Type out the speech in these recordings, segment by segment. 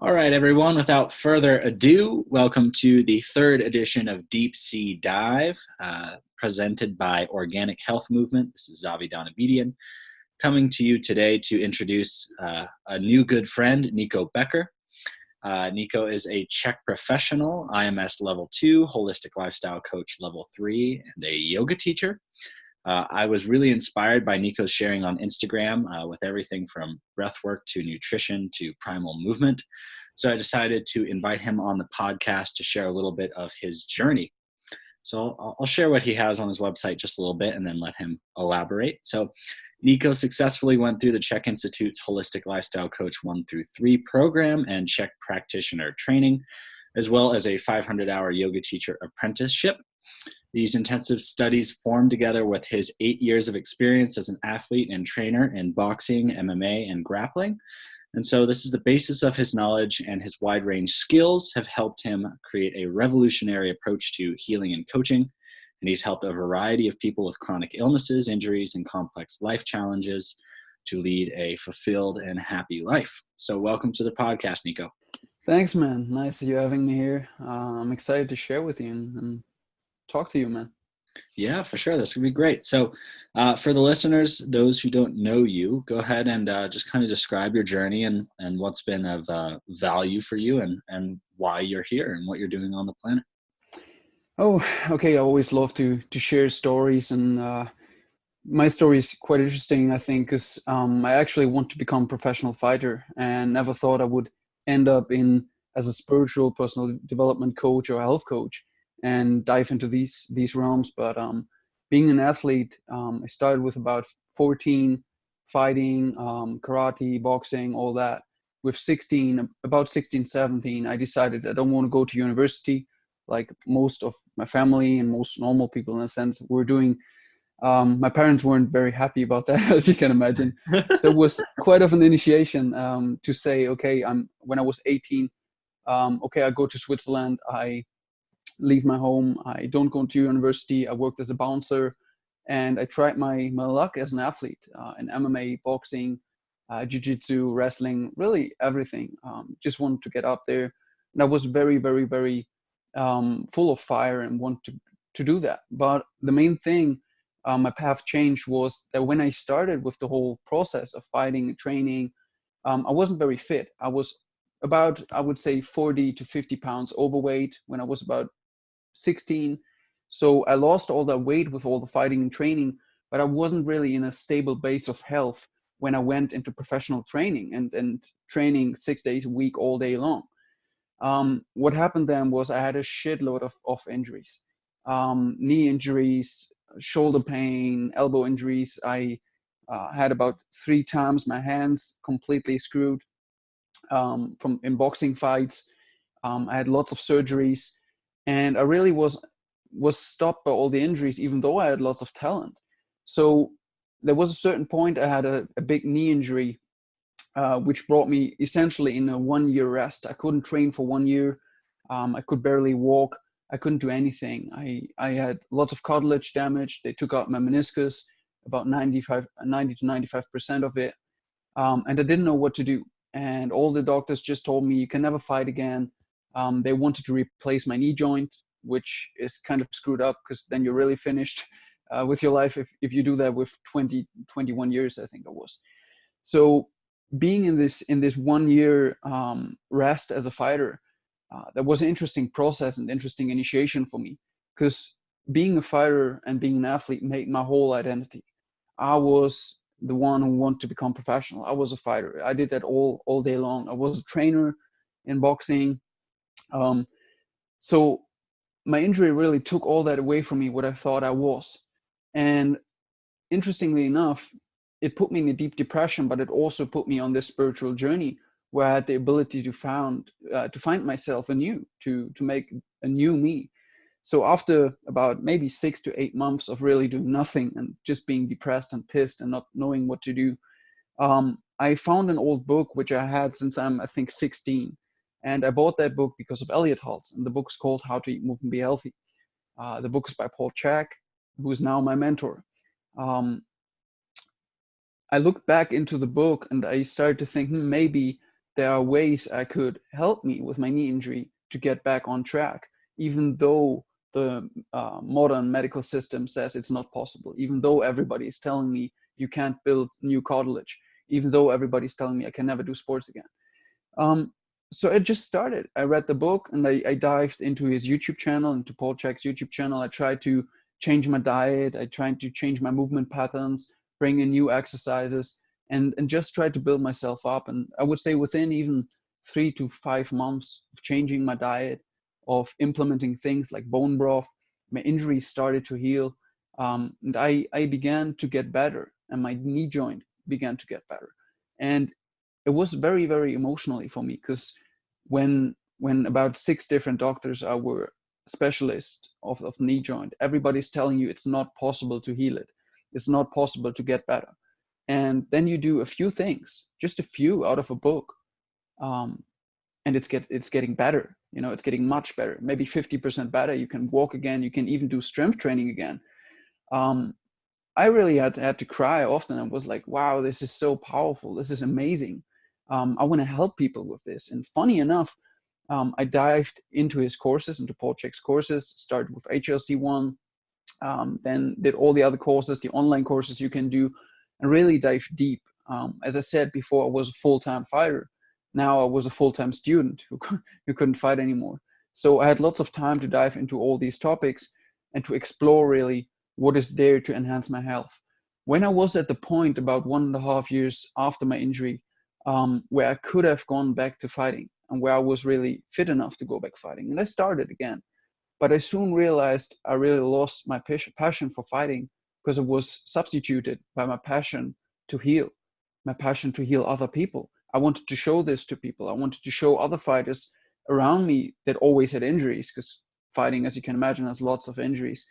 All right, everyone, without further ado, welcome to the third edition of Deep Sea Dive, presented by Organic Health Movement. This is Zavi Donabedian, coming to you today to introduce a new good friend, Nico Becker. Nico is a Czech professional, IMS Level 2, Holistic Lifestyle Coach Level 3, and a yoga teacher. I was really inspired by Nico's sharing on Instagram with everything from breathwork to nutrition to primal movement. So I decided to invite him on the podcast to share a little bit of his journey. So I'll share what he has on his website just a little bit and then let him elaborate. So Nico successfully went through the Czech Institute's Holistic Lifestyle Coach 1 through 3 program and Czech practitioner training, as well as a 500-hour yoga teacher apprenticeship. These intensive studies formed together with his 8 years of experience as an athlete and trainer in boxing, MMA, and grappling. And so this is the basis of his knowledge, and his wide range skills have helped him create a revolutionary approach to healing and coaching. And he's helped a variety of people with chronic illnesses, injuries, and complex life challenges to lead a fulfilled and happy life. So welcome to the podcast, Nico. Thanks, man. Nice you having me here. I'm excited to share with you and talk to you, man. Yeah, for sure. This would be great. So for the listeners, those who don't know you, go ahead and just kind of describe your journey and what's been of value for you and why you're here and what you're doing on the planet. Oh, okay. I always love to share stories, and my story is quite interesting, I think, because I actually want to become a professional fighter and never thought I would end up as a spiritual personal development coach or health coach and dive into these realms. But being an athlete, I started with about 14, fighting, karate, boxing, all that. With about 16, 17, I decided I don't want to go to university like most of my family and most normal people in a sense were doing. My parents weren't very happy about that, as you can imagine. So it was quite of an initiation to say, okay, when I was 18, okay, I go to Switzerland, I leave my home, I don't go to university, I worked as a bouncer, and I tried my luck as an athlete in MMA, boxing, jiu-jitsu, wrestling, really everything. Just wanted to get up there. And I was very, very, very full of fire and want to do that. But the main thing, my path changed was that when I started with the whole process of fighting and training, I wasn't very fit. I was about, I would say, 40 to 50 pounds overweight when I was about 16. So I lost all that weight with all the fighting and training, but I wasn't really in a stable base of health when I went into professional training and training 6 days a week, all day long. What happened then was I had a shitload of injuries, knee injuries, shoulder pain, elbow injuries. I had about 3 times my hands completely screwed from in boxing fights. I had lots of surgeries, and I really was stopped by all the injuries, even though I had lots of talent. So there was a certain point I had a big knee injury, which brought me essentially in a 1-year rest. I couldn't train for 1 year. I could barely walk. I couldn't do anything. I had lots of cartilage damage. They took out my meniscus, about 90 to 95% of it. And I didn't know what to do. And all the doctors just told me, you can never fight again. They wanted to replace my knee joint, which is kind of screwed up because then you're really finished with your life if you do that with 21 years, I think it was. So being in this 1 year rest as a fighter, that was an interesting process and interesting initiation for me, because being a fighter and being an athlete made my whole identity. I was the one who wanted to become professional. I was a fighter. I did that all day long. I was a trainer in boxing. So my injury really took all that away from me, what I thought I was. And interestingly enough, it put me in a deep depression, but it also put me on this spiritual journey where I had the ability to find myself anew, to make a new me. So after about maybe 6 to 8 months of really doing nothing and just being depressed and pissed and not knowing what to do, I found an old book, which I had since I think 16. And I bought that book because of Elliot Hulse. And the book is called How to Eat, Move, and Be Healthy. The book is by Paul Chek, who is now my mentor. I looked back into the book and I started to think, maybe there are ways I could help me with my knee injury to get back on track, even though the modern medical system says it's not possible, even though everybody is telling me you can't build new cartilage, even though everybody's telling me I can never do sports again. Um, so I just started. I read the book and I dived into his YouTube channel, into Paul Chek's YouTube channel. I tried to change my diet. I tried to change my movement patterns, bring in new exercises, and just try to build myself up. And I would say within even 3 to 5 months of changing my diet, of implementing things like bone broth, my injuries started to heal. And I began to get better, and my knee joint began to get better. And it was very, very emotionally for me, because when about 6 different doctors were specialists of knee joint, everybody's telling you it's not possible to heal it, it's not possible to get better. And then you do a few things, just a few out of a book, um, and it's getting better. It's getting much better, maybe 50% better. You can walk again, you can even do strength training again. um, I really had to cry often. I was like, wow, this is so powerful. This is amazing. I want to help people with this. And funny enough, I dived into his courses, into Paul Chek's courses, started with HLC1, then did all the other courses, the online courses you can do, and really dive deep. As I said before, I was a full-time fighter. Now I was a full-time student who couldn't fight anymore. So I had lots of time to dive into all these topics and to explore really what is there to enhance my health. When I was at the point about 1.5 years after my injury, where I could have gone back to fighting and where I was really fit enough to go back fighting, and I started again. But I soon realized I really lost my passion for fighting, because it was substituted by my passion to heal, my passion to heal other people. I wanted to show this to people. I wanted to show other fighters around me that always had injuries, because fighting, as you can imagine, has lots of injuries.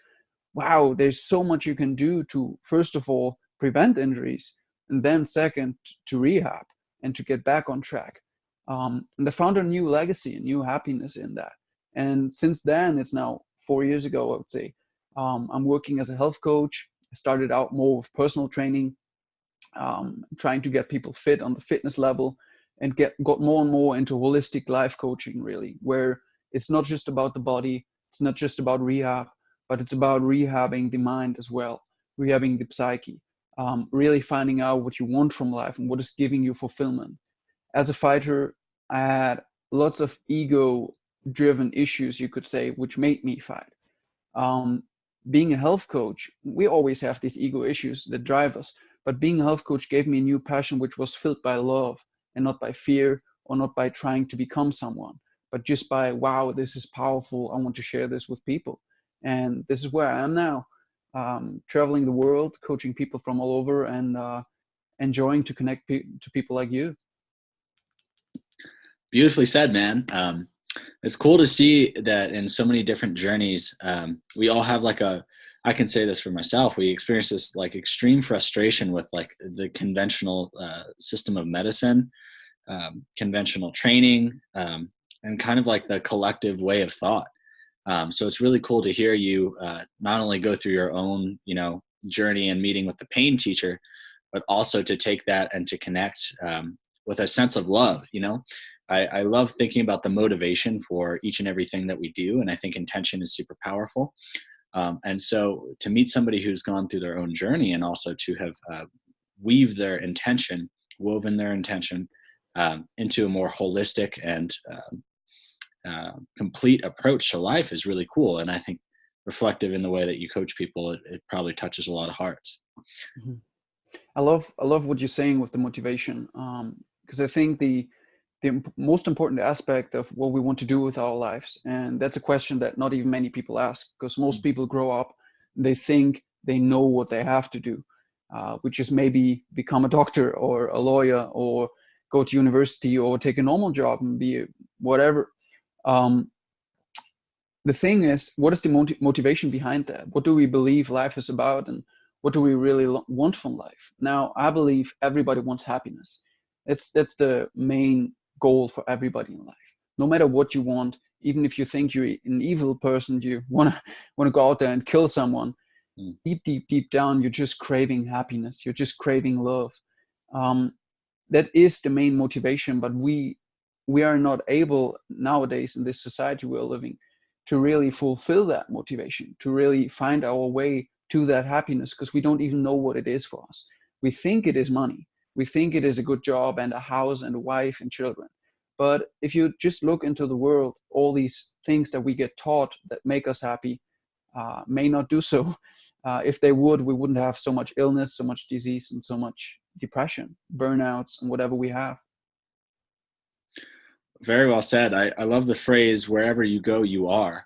Wow, there's so much you can do to, first of all, prevent injuries, and then second, to rehab and to get back on track. And I found a new legacy, a new happiness in that. And since then, it's now 4 years ago, I would say, I'm working as a health coach. I started out more with personal training, trying to get people fit on the fitness level, and got more and more into holistic life coaching, really, where it's not just about the body, it's not just about rehab, but it's about rehabbing the mind as well, rehabbing the psyche, really finding out what you want from life and what is giving you fulfillment. As a fighter, I had lots of ego driven issues, you could say, which made me fight. um, Being a health coach, we always have these ego issues that drive us. But being a health coach gave me a new passion, which was filled by love and not by fear, or not by trying to become someone, but just by, wow, this is powerful. I want to share this with people. And this is where I am now, traveling the world, coaching people from all over, and enjoying to connect to people like you. Beautifully said, man. It's cool to see that in so many different journeys, we all have I can say this for myself, we experience this like extreme frustration with like the conventional system of medicine, conventional training, and kind of like the collective way of thought. So it's really cool to hear you not only go through your own, journey and meeting with the pain teacher, but also to take that and to connect with a sense of love. I love thinking about the motivation for each and everything that we do. And I think intention is super powerful. And so to meet somebody who's gone through their own journey, and also to have woven their intention into a more holistic and complete approach to life is really cool. And I think reflective in the way that you coach people, it probably touches a lot of hearts. Mm-hmm. I love what you're saying with the motivation, because I think the most important aspect of what we want to do with our lives, and that's a question that not even many people ask, because most people grow up, they think they know what they have to do, which is maybe become a doctor or a lawyer or go to university or take a normal job and be whatever. Um, the thing is, what is the motivation behind that? What do we believe life is about, and what do we really want from life? Now, I believe everybody wants happiness. That's the main goal for everybody in life. No matter what you want, even if you think you're an evil person, you wanna go out there and kill someone. Deep down, you're just craving happiness. You're just craving love. Um, that is the main motivation. But we are not able nowadays in this society we're living to really fulfill that motivation, to really find our way to that happiness, because we don't even know what it is for us. We think it is money. We think it is a good job and a house and a wife and children. But if you just look into the world, all these things that we get taught that make us happy may not do so. If they would, we wouldn't have so much illness, so much disease, and so much depression, burnouts, and whatever we have. Very well said. I love the phrase, wherever you go, you are.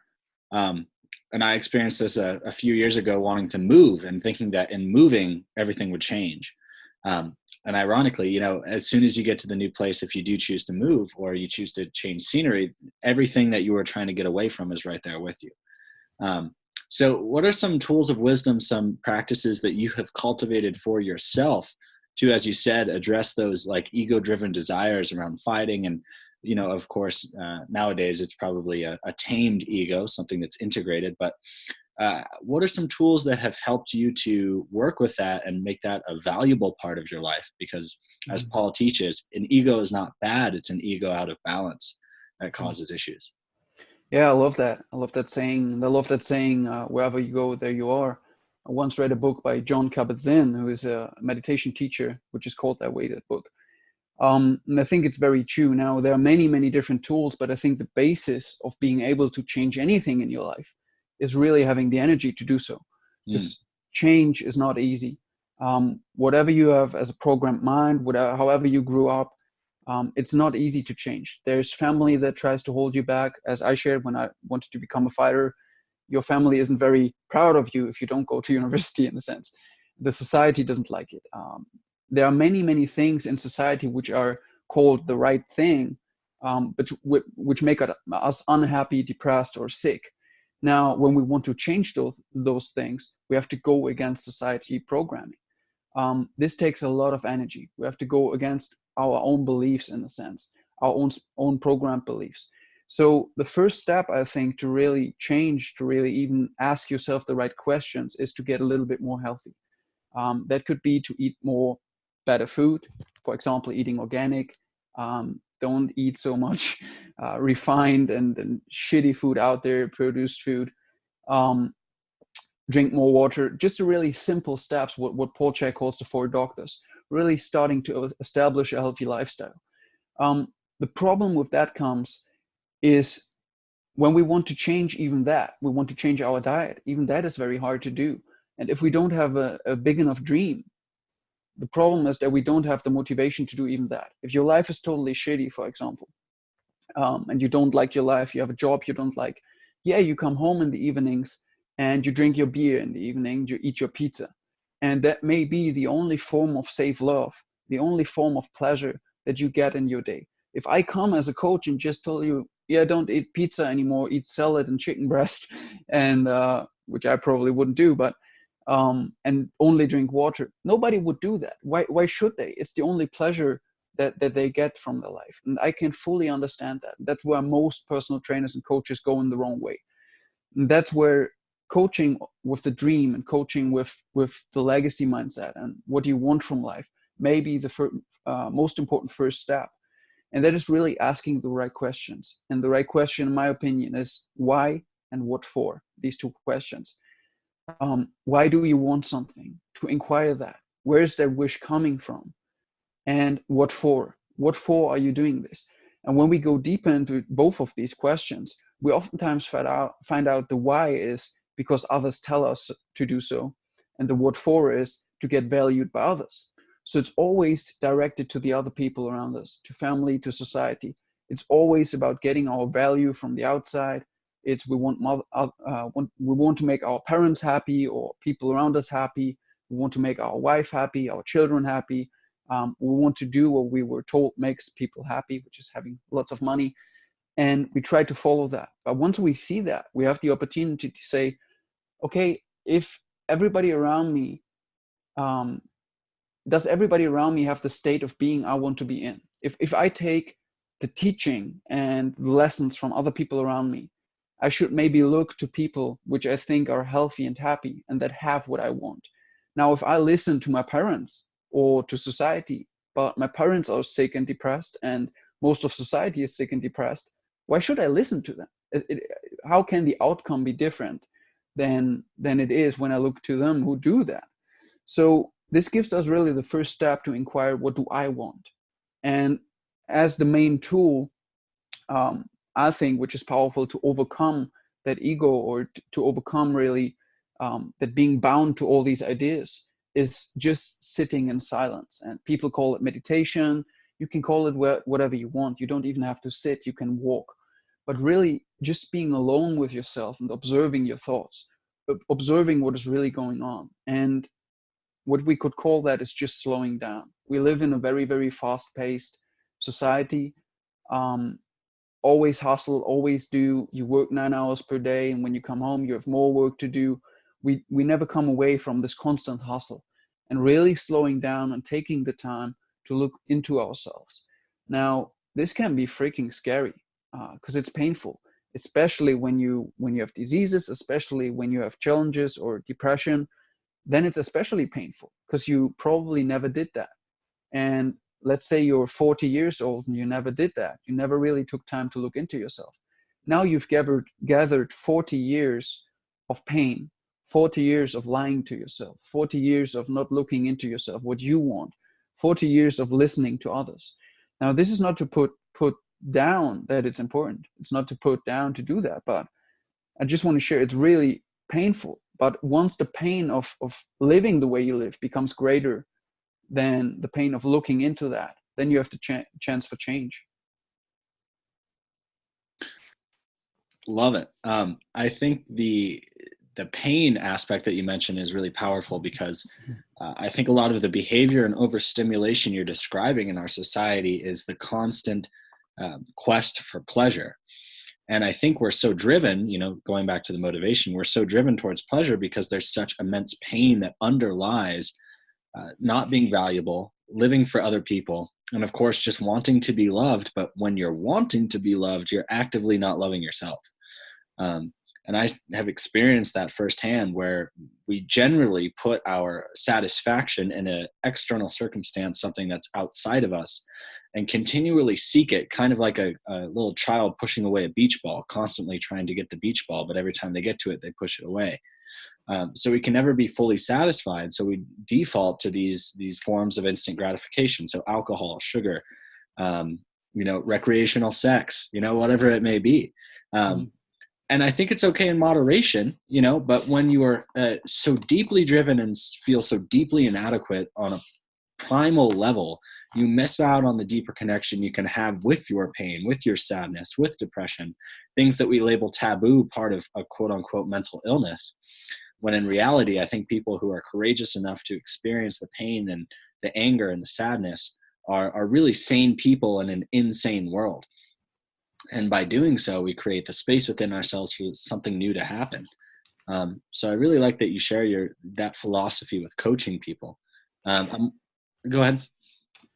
Um, and I experienced this a few years ago, wanting to move and thinking that in moving, everything would change. And ironically, you know, as soon as you get to the new place, if you do choose to move or you choose to change scenery, everything that you were trying to get away from is right there with you. Um, so what are some tools of wisdom, some practices that you have cultivated for yourself to, as you said, address those like ego-driven desires around fighting? And, you know, of course, nowadays it's probably a tamed ego, something that's integrated, but what are some tools that have helped you to work with that and make that a valuable part of your life? Because as Paul teaches, an ego is not bad. It's an ego out of balance that causes issues. Yeah, I love that. I love that saying. I love that saying, wherever you go, there you are. I once read a book by John Kabat-Zinn, who is a meditation teacher, which is called that way, that book. And I think it's very true. Now, there are many, many different tools, but I think the basis of being able to change anything in your life is really having the energy to do so. Mm. Because change is not easy. Whatever you have as a programmed mind, whatever, however you grew up, it's not easy to change. There's family that tries to hold you back. As I shared when I wanted to become a fighter, your family isn't very proud of you if you don't go to university, in a sense. The society doesn't like it. There are many, many things in society which are called the right thing, but which make us unhappy, depressed, or sick. Now, when we want to change those things, we have to go against society programming. This takes a lot of energy. We have to go against our own beliefs, in a sense, our own programmed beliefs. So the first step, I think, to really change, to really even ask yourself the right questions, is to get a little bit more healthy. That could be to eat more better food, for example, eating organic. Don't eat so much refined and shitty food out there, produced food. Um, Drink more water. Just a really simple steps, what Paul Chek calls the four doctors, really starting to establish a healthy lifestyle. The problem with that comes is when we want to change even that, we want to change our diet, even that is very hard to do. And if we don't have a big enough dream, the problem is that we don't have the motivation to do even that. If your life is totally shitty, for example, and you don't like your life, you have a job you don't like, yeah, you come home in the evenings and you drink your beer in the evening, you eat your pizza. And that may be the only form of safe love, the only form of pleasure that you get in your day. If I come as a coach and just tell you, yeah, don't eat pizza anymore, eat salad and chicken breast, and which I probably wouldn't do, but and only drink water, nobody would do that. Why should they? It's the only pleasure that they get from their life. And I can fully understand that. That's where most personal trainers and coaches go in the wrong way. And that's where coaching with the dream and coaching with the legacy mindset and what you want from life may be the most important first step. And that is really asking the right questions. And the right question, in my opinion, is why and what for, these two questions. Why do you want something? To inquire that. Where is that wish coming from? And what for? What for are you doing this? And when we go deeper into both of these questions, we oftentimes find out the why is because others tell us to do so, and the what for is to get valued by others. So it's always directed to the other people around us, to family, to society. It's always about getting our value from the outside. It's we want to make our parents happy or people around us happy. We want to make our wife happy, our children happy. We want to do what we were told makes people happy, which is having lots of money. And we try to follow that. But once we see that, we have the opportunity to say, okay, if everybody around me, does everybody around me have the state of being I want to be in? If I take the teaching and the lessons from other people around me, I should maybe look to people which I think are healthy and happy and that have what I want. Now, if I listen to my parents or to society, but my parents are sick and depressed, and most of society is sick and depressed. Why should I listen to them? How can the outcome be different than it is when I look to them who do that? So this gives us really the first step to inquire, what do I want? And as the main tool, I think, which is powerful to overcome that ego, or to overcome really that being bound to all these ideas, is just sitting in silence. And people call it meditation. You can call it whatever you want. You don't even have to sit, you can walk. But really, just being alone with yourself and observing your thoughts, observing what is really going on. And what we could call that is just slowing down. We live in a very, very fast-paced society. Always hustle, always do. You work 9 hours per day, and when you come home, you have more work to do. We never come away from this constant hustle, and really slowing down and taking the time to look into ourselves. Now, this can be freaking scary because it's painful, especially when you have diseases, especially when you have challenges or depression. Then it's especially painful because you probably never did that. And let's say you're 40 years old and you never did that. You never really took time to look into yourself. Now you've gathered 40 years of pain, 40 years of lying to yourself, 40 years of not looking into yourself, what you want, 40 years of listening to others. Now, this is not to put down that it's important. It's not to put down to do that, but I just want to share, it's really painful. But once the pain of living the way you live becomes greater than the pain of looking into that, then you have the chance for change. Love it. I think the pain aspect that you mentioned is really powerful because I think a lot of the behavior and overstimulation you're describing in our society is the constant quest for pleasure. And I think we're so driven, going back to the motivation, we're so driven towards pleasure because there's such immense pain that underlies not being valuable, living for other people, and of course, just wanting to be loved. But when you're wanting to be loved, you're actively not loving yourself. And I have experienced that firsthand, where we generally put our satisfaction in an external circumstance, something that's outside of us, and continually seek it, kind of like a little child pushing away a beach ball, constantly trying to get the beach ball, but every time they get to it, they push it away. So we can never be fully satisfied. So we default to these forms of instant gratification. So alcohol, sugar, recreational sex, whatever it may be. And I think it's okay in moderation, but when you are so deeply driven and feel so deeply inadequate on a primal level, you miss out on the deeper connection you can have with your pain, with your sadness, with depression, things that we label taboo, part of a quote unquote mental illness. When in reality, I think people who are courageous enough to experience the pain and the anger and the sadness are really sane people in an insane world. And by doing so, we create the space within ourselves for something new to happen. So I really like that you share that philosophy with coaching people. Go ahead.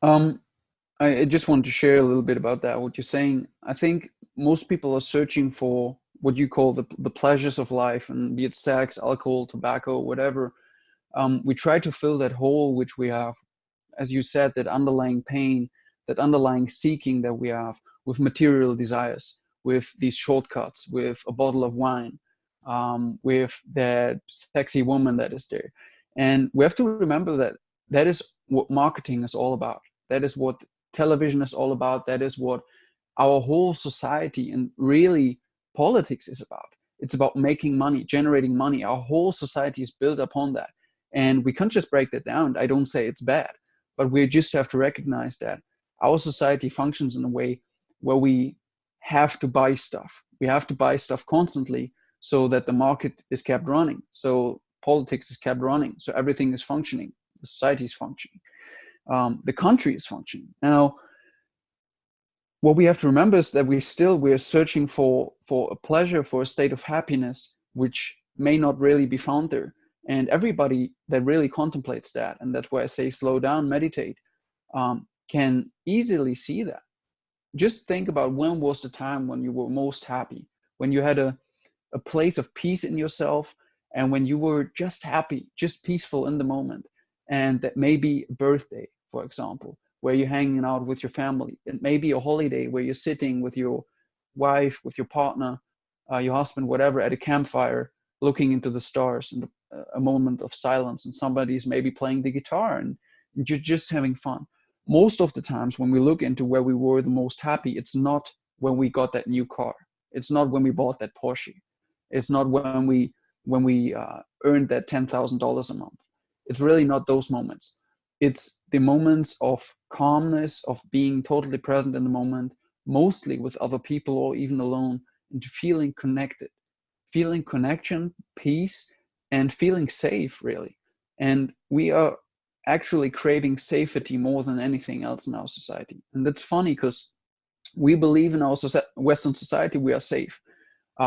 I just want to share a little bit about that, what you're saying. I think most people are searching for what you call the pleasures of life, and be it sex, alcohol, tobacco, whatever. We try to fill that hole which we have, as you said, that underlying pain, that underlying seeking that we have, with material desires, with these shortcuts, with a bottle of wine, with that sexy woman that is there. And we have to remember that is what marketing is all about. That is what television is all about. That is what our whole society and really politics is about. It's about making money, generating money. Our whole society is built upon that. And we can't just break that down. I don't say it's bad, but we just have to recognize that our society functions in a way where we have to buy stuff. We have to buy stuff constantly so that the market is kept running. So politics is kept running. So everything is functioning. The society is functioning. The country is functioning. Now, what we have to remember is that we're searching for a pleasure, for a state of happiness, which may not really be found there. And everybody that really contemplates that, and that's why I say slow down, meditate, can easily see that. Just think about, when was the time when you were most happy, when you had a place of peace in yourself, and when you were just happy, just peaceful in the moment. And that may be a birthday, for example, where you're hanging out with your family. It may be a holiday where you're sitting with your wife, with your partner, your husband, whatever, at a campfire, looking into the stars, and a moment of silence, and somebody's maybe playing the guitar, and you're just having fun. Most of the times when we look into where we were the most happy, it's not when we got that new car. It's not when we bought that Porsche. It's not when we earned that $10,000 a month. It's really not those moments. It's the moments of calmness, of being totally present in the moment, mostly with other people or even alone, and feeling connected, feeling connection, peace, and feeling safe, really. And we are actually craving safety more than anything else in our society. And that's funny because we believe in our Western society we are safe.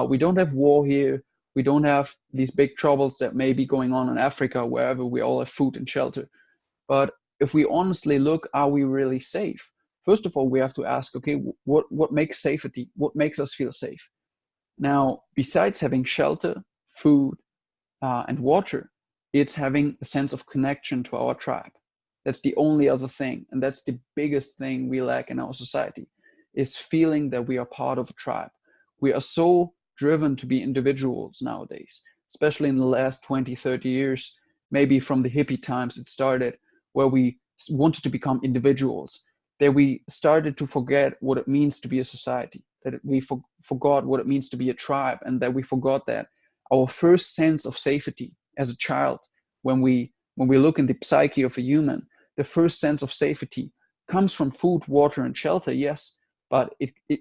We don't have war here. We don't have these big troubles that may be going on in Africa, wherever we all have food and shelter. But if we honestly look, are we really safe? First of all, we have to ask, okay, what makes safety? What makes us feel safe? Now, besides having shelter, food, and water, it's having a sense of connection to our tribe. That's the only other thing. And that's the biggest thing we lack in our society, is feeling that we are part of a tribe. We are so driven to be individuals nowadays, especially in the last 20, 30 years, maybe from the hippie times it started, where we wanted to become individuals, that we started to forget what it means to be a society, that we forgot what it means to be a tribe, and that we forgot that our first sense of safety as a child, when we look in the psyche of a human, the first sense of safety comes from food, water, and shelter, yes, but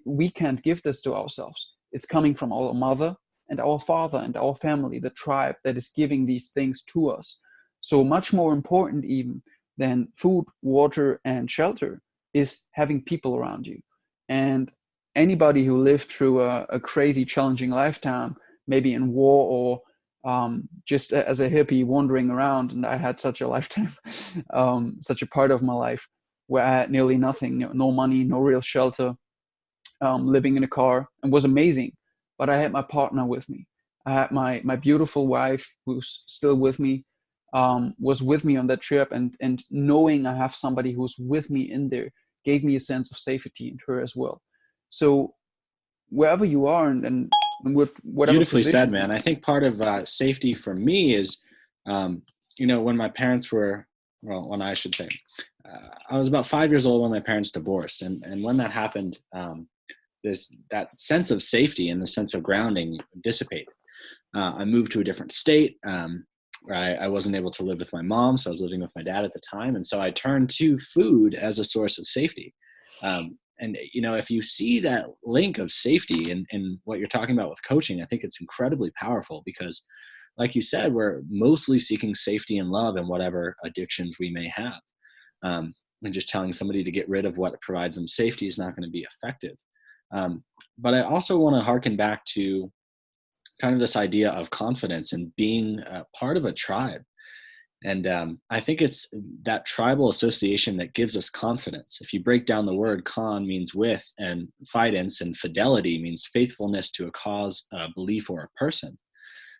we can't give this to ourselves. It's coming from our mother and our father and our family, the tribe that is giving these things to us. So much more important even than food, water, and shelter is having people around you. And anybody who lived through a crazy, challenging lifetime, maybe in war or just as a hippie wandering around, and I had such a lifetime, such a part of my life where I had nearly nothing, no money, no real shelter, living in a car, and was amazing. But I had my partner with me. I had my beautiful wife, who's still with me, was with me on that trip, and knowing I have somebody who's with me in there gave me a sense of safety, and her as well. So wherever you are, and with whatever Beautifully said, position. man. I think part of safety for me is, when my parents were, well, when I should say, I was about 5 years old when my parents divorced, and when that happened, that sense of safety and the sense of grounding dissipated. I moved to a different state. Where I wasn't able to live with my mom, so I was living with my dad at the time, and so I turned to food as a source of safety. And if you see that link of safety in what you're talking about with coaching, I think it's incredibly powerful because, like you said, we're mostly seeking safety and love in whatever addictions we may have. And just telling somebody to get rid of what provides them safety is not going to be effective. But I also want to harken back to kind of this idea of confidence and being part of a tribe. And I think it's that tribal association that gives us confidence. If you break down the word, con means with, and fidence and fidelity means faithfulness to a cause, a belief, or a person.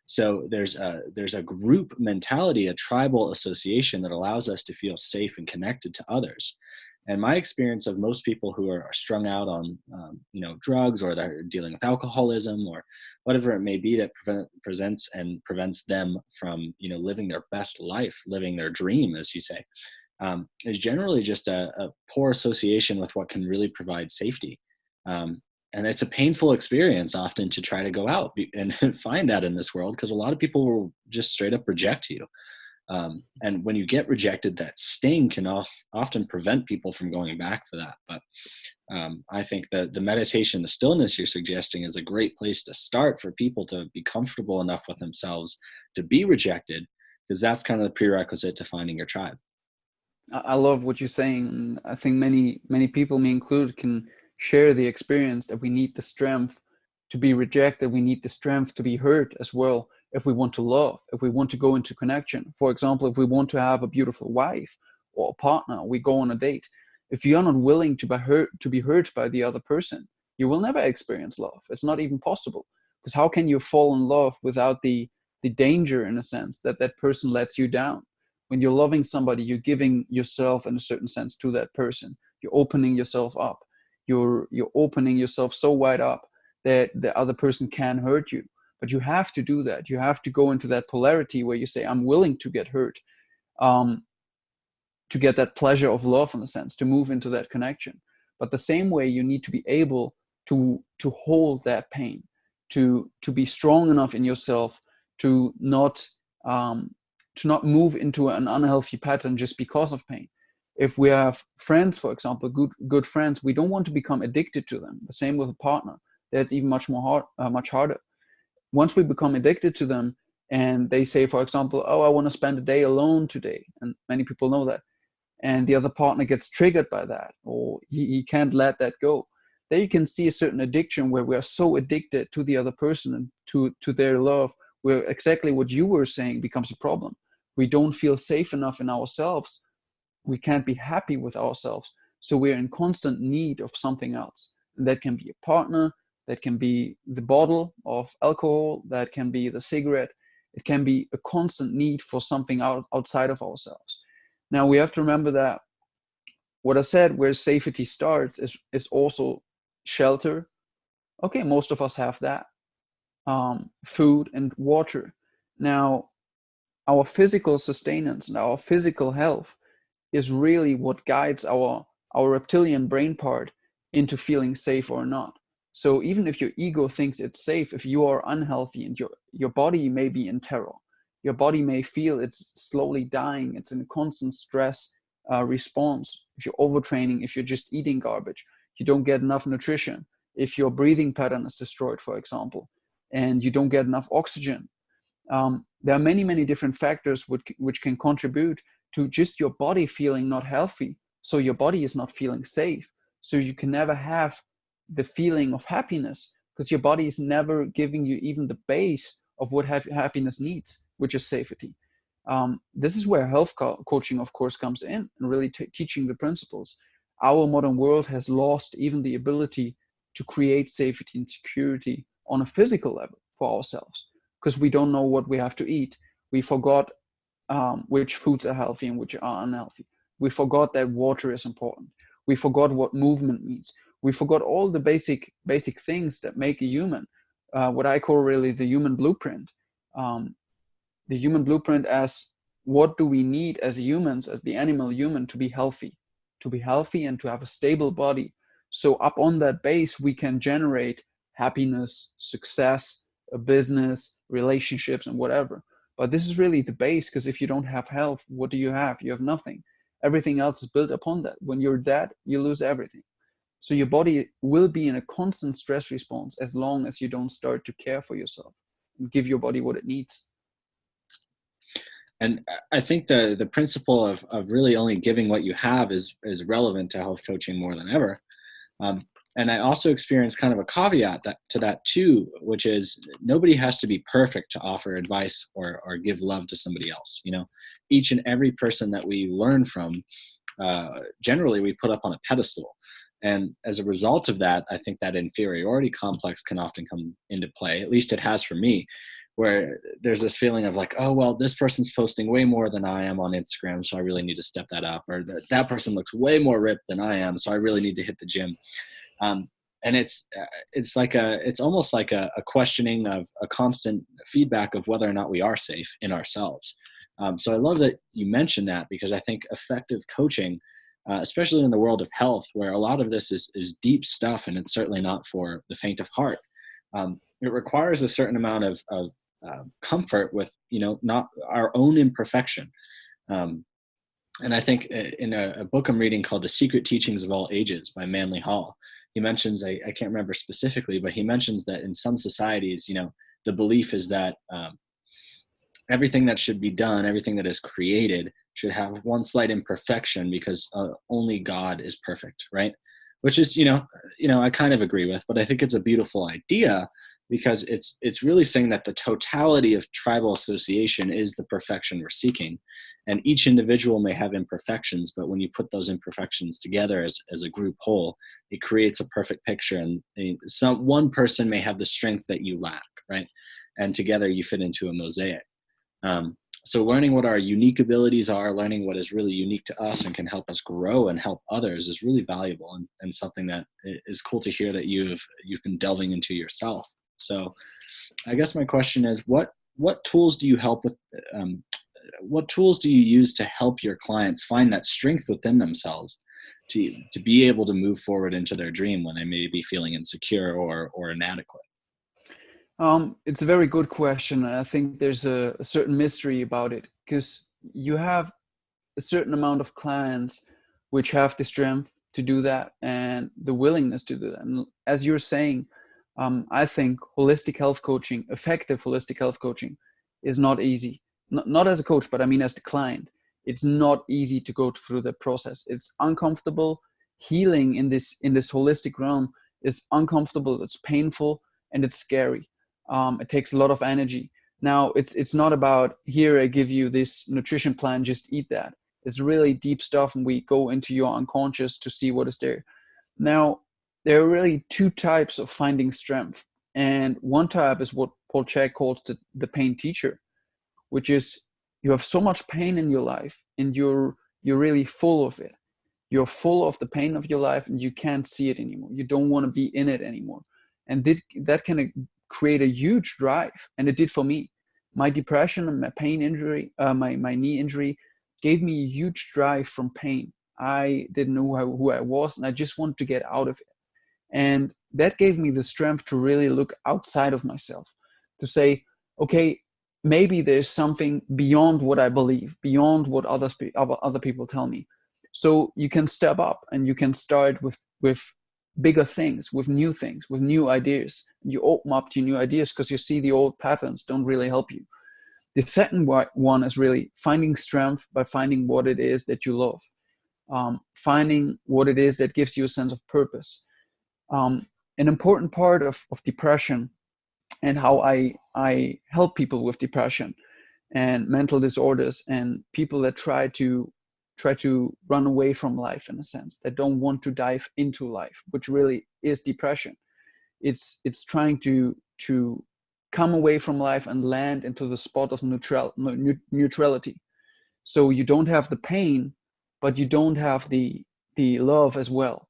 So there's a group mentality, a tribal association that allows us to feel safe and connected to others. And my experience of most people who are strung out on drugs, or they're dealing with alcoholism, or whatever it may be that presents and prevents them from living their best life, living their dream, as you say, is generally just a poor association with what can really provide safety. And it's a painful experience often to try to go out and find that in this world, because a lot of people will just straight up reject you. And when you get rejected, that sting can often prevent people from going back for that. But I think that the meditation, the stillness you're suggesting, is a great place to start for people to be comfortable enough with themselves to be rejected, because that's kind of the prerequisite to finding your tribe. I love what you're saying. I think many people, me included, can share the experience that we need the strength to be rejected. We need the strength to be hurt as well, if we want to love, if we want to go into connection. For example, if we want to have a beautiful wife or a partner, we go on a date. If you're not willing to be hurt by the other person, you will never experience love. It's not even possible, because how can you fall in love without the danger, in a sense, that that person lets you down? When you're loving somebody, you're giving yourself in a certain sense to that person. You're opening yourself up. You're opening yourself so wide up that the other person can hurt you. But you have to do that. You have to go into that polarity where you say, I'm willing to get hurt, to get that pleasure of love, in a sense, to move into that connection. But the same way, you need to be able to hold that pain, to be strong enough in yourself to not move into an unhealthy pattern just because of pain. If we have friends, for example, good friends, we don't want to become addicted to them. The same with a partner. That's even much harder. Once we become addicted to them, and they say, for example, oh, I want to spend a day alone today, and many people know that, and the other partner gets triggered by that, or he can't let that go, there you can see a certain addiction where we are so addicted to the other person and to their love, where exactly what you were saying becomes a problem. We don't feel safe enough in ourselves. We can't be happy with ourselves. So we're in constant need of something else. And that can be a partner, that can be the bottle of alcohol, that can be the cigarette. It can be a constant need for something outside of ourselves. Now we have to remember that what I said, where safety starts, is also shelter. Okay, most of us have that. Food and water. Now, our physical sustenance and our physical health is really what guides our reptilian brain part into feeling safe or not. So even if your ego thinks it's safe, if you are unhealthy and your body may be in terror, your body may feel it's slowly dying, it's in a constant stress response. If you're overtraining, if you're just eating garbage, you don't get enough nutrition, if your breathing pattern is destroyed, for example, and you don't get enough oxygen, there are many different factors which can contribute to just your body feeling not healthy. So your body is not feeling safe. So you can never have the feeling of happiness, because your body is never giving you even the base of what happiness needs, which is safety. This is where health coaching, of course, comes in, and really teaching the principles. Our modern world has lost even the ability to create safety and security on a physical level for ourselves, because we don't know what we have to eat. We forgot which foods are healthy and which are unhealthy. We forgot that water is important. We forgot what movement means. We forgot all the basic things that make a human, what I call really the human blueprint. The human blueprint as what do we need as humans, as the animal human, to be healthy and to have a stable body. So up on that base, we can generate happiness, success, a business, relationships, and whatever. But this is really the base, because if you don't have health, what do you have? You have nothing. Everything else is built upon that. When you're dead, you lose everything. So your body will be in a constant stress response as long as you don't start to care for yourself and give your body what it needs. And I think the principle of really only giving what you have is relevant to health coaching more than ever. And I also experienced kind of a caveat to that too, which is nobody has to be perfect to offer advice or give love to somebody else. You know, each and every person that we learn from, generally we put up on a pedestal. And as a result of that, I think that inferiority complex can often come into play. At least it has for me, where there's this feeling of like, oh, well, this person's posting way more than I am on Instagram, so I really need to step that up. Or that person looks way more ripped than I am, so I really need to hit the gym. And it's almost like a questioning of a constant feedback of whether or not we are safe in ourselves. So I love that you mentioned that, because I think effective coaching, especially in the world of health, where a lot of this is deep stuff, and it's certainly not for the faint of heart. It requires a certain amount of comfort with, not our own imperfection. And I think in a book I'm reading called The Secret Teachings of All Ages by Manly Hall, he mentions, I can't remember specifically, but he mentions that in some societies, the belief is that everything that should be done, everything that is created, should have one slight imperfection, because only God is perfect, right? Which is, I kind of agree with, but I think it's a beautiful idea, because it's really saying that the totality of tribal association is the perfection we're seeking. And each individual may have imperfections, but when you put those imperfections together as a group whole, it creates a perfect picture. And one person may have the strength that you lack, right? And together you fit into a mosaic. So learning what our unique abilities are, learning what is really unique to us and can help us grow and help others is really valuable, and something that is cool to hear that you've been delving into yourself. So I guess my question is, what tools do you help with? What tools do you use to help your clients find that strength within themselves to be able to move forward into their dream when they may be feeling insecure or inadequate? It's a very good question. I think there's a certain mystery about it, because you have a certain amount of clients which have the strength to do that and the willingness to do that. And as you're saying, I think holistic health coaching, effective holistic health coaching, is not easy. Not as a coach, but I mean as the client. It's not easy to go through the process. It's uncomfortable. Healing in this holistic realm is uncomfortable. It's painful and it's scary. It takes a lot of energy. Now, it's not about, here I give you this nutrition plan, just eat that. It's really deep stuff, and we go into your unconscious to see what is there. Now, there are really two types of finding strength. And one type is what Paul Chek calls the pain teacher, which is you have so much pain in your life and you're really full of it. You're full of the pain of your life and you can't see it anymore. You don't want to be in it anymore. And that can create a huge drive. And it did for me. My depression and my pain injury, my knee injury, gave me a huge drive from pain. I didn't know who I was, and I just wanted to get out of it. And that gave me the strength to really look outside of myself, to say, okay, maybe there's something beyond what I believe, beyond what other people tell me. So you can step up and you can start with bigger things, with new ideas. You open up to new ideas because you see the old patterns don't really help you. The second one is really finding strength by finding what it is that you love, finding what it is that gives you a sense of purpose. An important part of depression and how I help people with depression and mental disorders and people that try to run away from life, in a sense, that don't want to dive into life, which really is depression. It's trying to come away from life and land into the spot of neutrality. So you don't have the pain, but you don't have the love as well.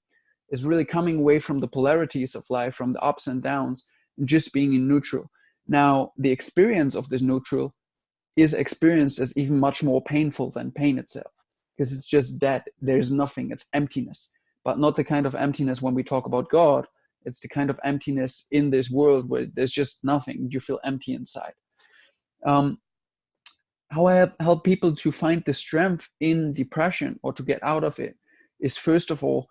It's really coming away from the polarities of life, from the ups and downs, and just being in neutral. Now, the experience of this neutral is experienced as even much more painful than pain itself, because it's just dead. There's nothing. It's emptiness, but not the kind of emptiness when we talk about God. It's the kind of emptiness in this world where there's just nothing. You feel empty inside. How I help people to find the strength in depression or to get out of it is, first of all,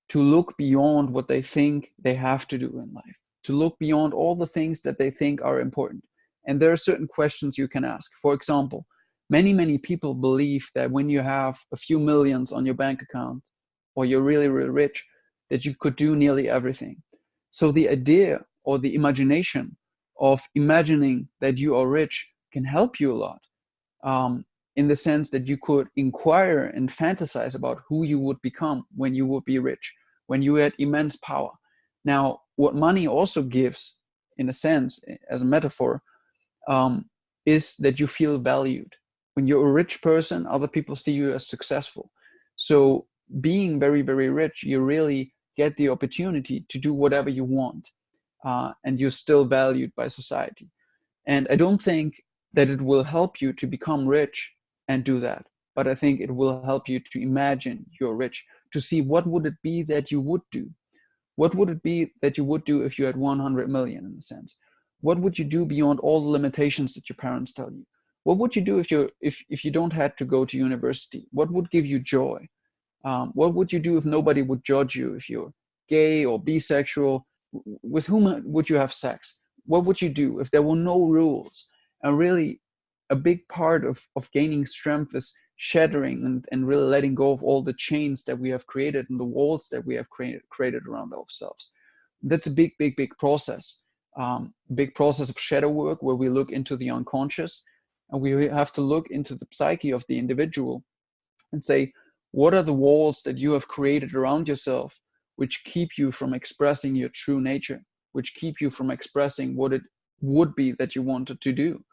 to look beyond what they think they have to do in life, to look beyond all the things that they think are important. And there are certain questions you can ask. For example, many people believe that when you have a few millions on your bank account, or you're really, really rich, that you could do nearly everything. So the idea or the imagination of imagining that you are rich can help you a lot, in the sense that you could inquire and fantasize about who you would become when you would be rich, when you had immense power. Now, what money also gives, in a sense, as a metaphor, is that you feel valued. When you're a rich person, other people see you as successful. So being very, very rich, you really get the opportunity to do whatever you want, and you're still valued by society. And I don't think that it will help you to become rich and do that, but I think it will help you to imagine you're rich, to see what would it be that you would do. What would it be that you would do if you had 100 million, in a sense? What would you do beyond all the limitations that your parents tell you? What would you do if you don't have to go to university? What would give you joy? What would you do if nobody would judge you if you're gay or bisexual? With whom would you have sex? What would you do if there were no rules? And really, a big part of gaining strength is shattering and really letting go of all the chains that we have created and the walls that we have created around ourselves. That's a big process. Big process of shadow work, where we look into the unconscious and we have to look into the psyche of the individual and say, what are the walls that you have created around yourself which keep you from expressing your true nature, which keep you from expressing what it would be that you wanted to do?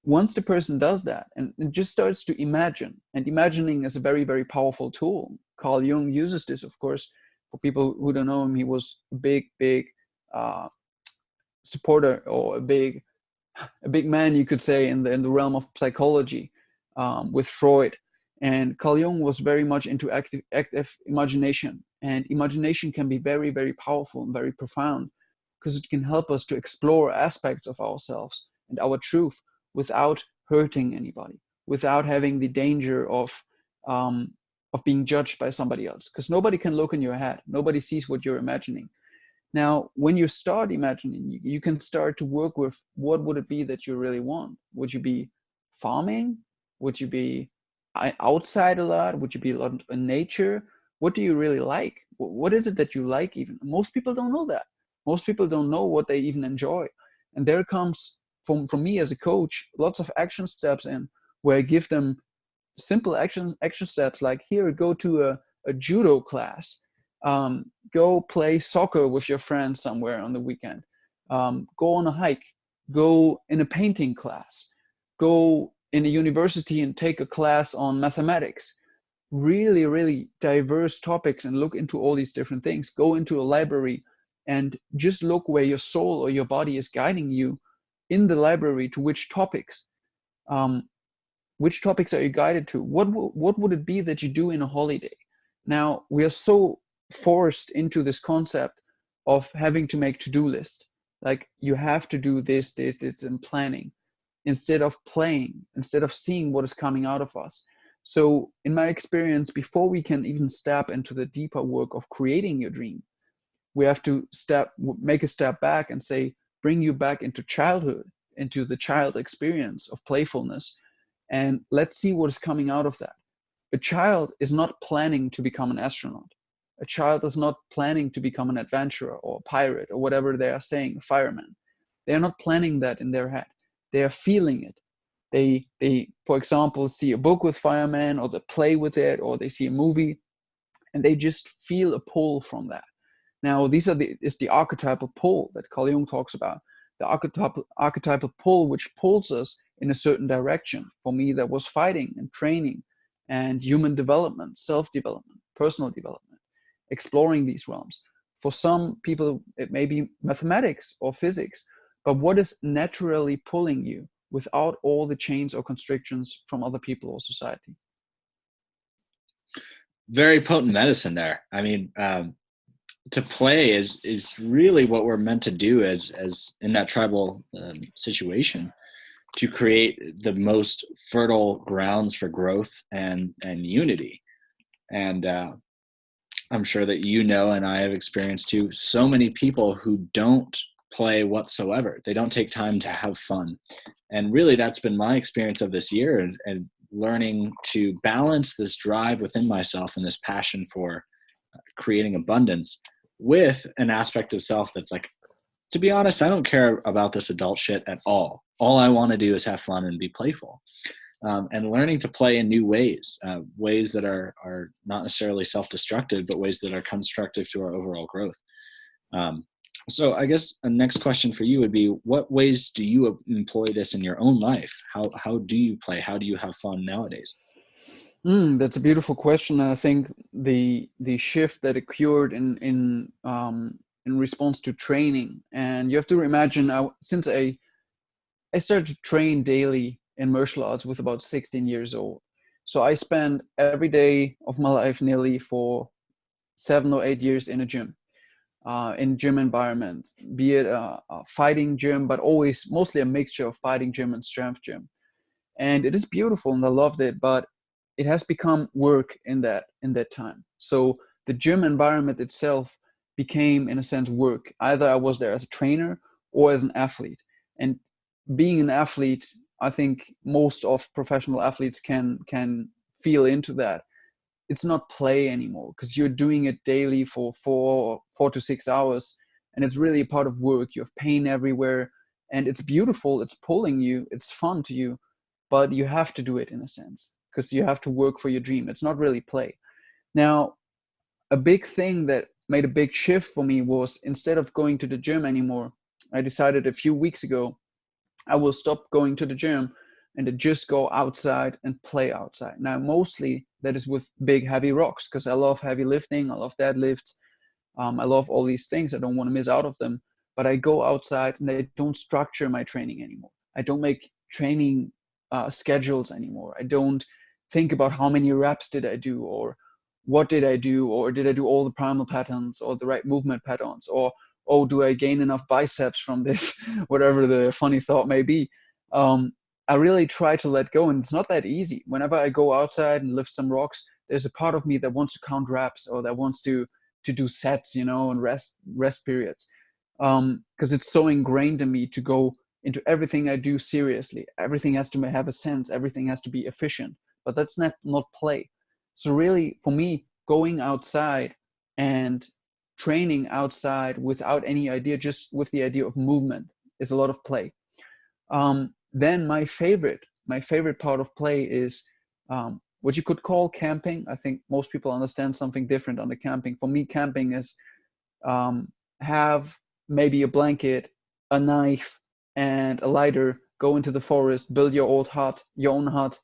once the person does that and just starts to imagine, and imagining is a very, very powerful tool. Carl Jung uses this, of course. For people who don't know him, he was a big uh, supporter, or a big man, you could say, in the realm of psychology, with Freud. And Carl Jung was very much into active imagination. And imagination can be very, very powerful and very profound, because it can help us to explore aspects of ourselves and our truth without hurting anybody, without having the danger of being judged by somebody else. Because nobody can look in your head. Nobody sees what you're imagining. Now, when you start imagining, you can start to work with, what would it be that you really want? Would you be farming? Would you be outside a lot? Would you be a lot in nature? What do you really like? What is it that you like even? Most people don't know that. Most people don't know what they even enjoy. And there comes, from me as a coach, lots of action steps in, where I give them simple action steps like, here, go to a judo class, go play soccer with your friends somewhere on the weekend, go on a hike, go in a painting class, go in a university and take a class on mathematics. Really, really diverse topics, and look into all these different things. Go into a library and just look where your soul or your body is guiding you in the library, to which topics. Which topics are you guided to? What would it be that you do in a holiday? Now, we are so forced into this concept of having to make to-do list. Like, you have to do this, and planning, instead of playing, instead of seeing what is coming out of us. So in my experience, before we can even step into the deeper work of creating your dream, we have to make a step back and say, bring you back into childhood, into the child experience of playfulness, and let's see what is coming out of that. A child is not planning to become an astronaut. A child is not planning to become an adventurer or a pirate or whatever they are saying, a fireman. They are not planning that in their head. They are feeling it. They, for example, see a book with firemen, or they play with it, or they see a movie, and they just feel a pull from that. Now, is the archetypal pull that Carl Jung talks about. The archetypal pull, which pulls us in a certain direction. For me, that was fighting and training and human development, self-development, personal development, exploring these realms. For some people, it may be mathematics or physics, but what is naturally pulling you without all the chains or constrictions from other people or society? Very potent medicine there. I mean, to play is really what we're meant to do as in that tribal situation, to create the most fertile grounds for growth and unity. And I'm sure that and I have experienced too, so many people who don't play whatsoever. They don't take time to have fun. And really, that's been my experience of this year, and learning to balance this drive within myself and this passion for creating abundance with an aspect of self that's like, to be honest, I don't care about this adult shit at all. All I want to do is have fun and be playful. And learning to play in new ways, ways that are not necessarily self-destructive, but ways that are constructive to our overall growth. So I guess a next question for you would be, what ways do you employ this in your own life? How do you play? How do you have fun nowadays? That's a beautiful question. I think the shift that occurred in response to training, and you have to imagine, since I started to train daily in martial arts with about 16 years old. So I spent every day of my life nearly for 7 or 8 years in a gym environment, be it a fighting gym, but always mostly a mixture of fighting gym and strength gym. And it is beautiful, and I loved it, but it has become work in that time. So the gym environment itself became, in a sense, work. Either I was there as a trainer or as an athlete. And being an athlete, I think most of professional athletes can feel into that. It's not play anymore, because you're doing it daily for 4 to 6 hours, and it's really a part of work. You have pain everywhere, and it's beautiful. It's pulling you. It's fun to you, but you have to do it in a sense, because you have to work for your dream. It's not really play. Now, a big thing that made a big shift for me was, instead of going to the gym anymore, I decided a few weeks ago I will stop going to the gym. and to just go outside and play outside. Now, mostly that is with big, heavy rocks because I love heavy lifting. I love deadlifts. I love all these things. I don't want to miss out of them. But I go outside and I don't structure my training anymore. I don't make training schedules anymore. I don't think about how many reps did I do, or what did I do, or did I do all the primal patterns or the right movement patterns, or oh, do I gain enough biceps from this, whatever the funny thought may be. I really try to let go, and it's not that easy. Whenever I go outside and lift some rocks, there's a part of me that wants to count reps or that wants to do sets, and rest periods, because it's so ingrained in me to go into everything I do seriously. Everything has to have a sense. Everything has to be efficient. But that's not play. So really, for me, going outside and training outside without any idea, just with the idea of movement, is a lot of play. Then my favorite part of play is what you could call camping. I think most people understand something different under camping. For me, camping is have maybe a blanket, a knife, and a lighter, go into the forest, build your own hut,